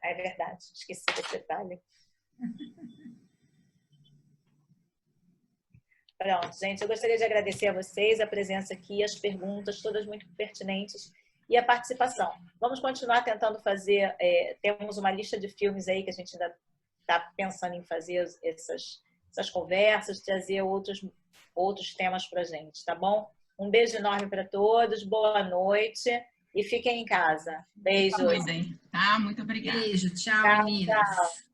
Speaker 1: É verdade. Esqueci desse detalhe. Pronto, gente, eu gostaria de agradecer a vocês a presença aqui, as perguntas, todas muito pertinentes, e a participação. Vamos continuar tentando fazer, temos uma lista de filmes aí que a gente ainda está pensando em fazer essas conversas, trazer outros temas para a gente, tá bom? Um beijo enorme para todos, boa noite e fiquem em casa. Beijos.
Speaker 3: Tá? Muito obrigada.
Speaker 4: Beijo, tchau, meninas.
Speaker 1: Tchau.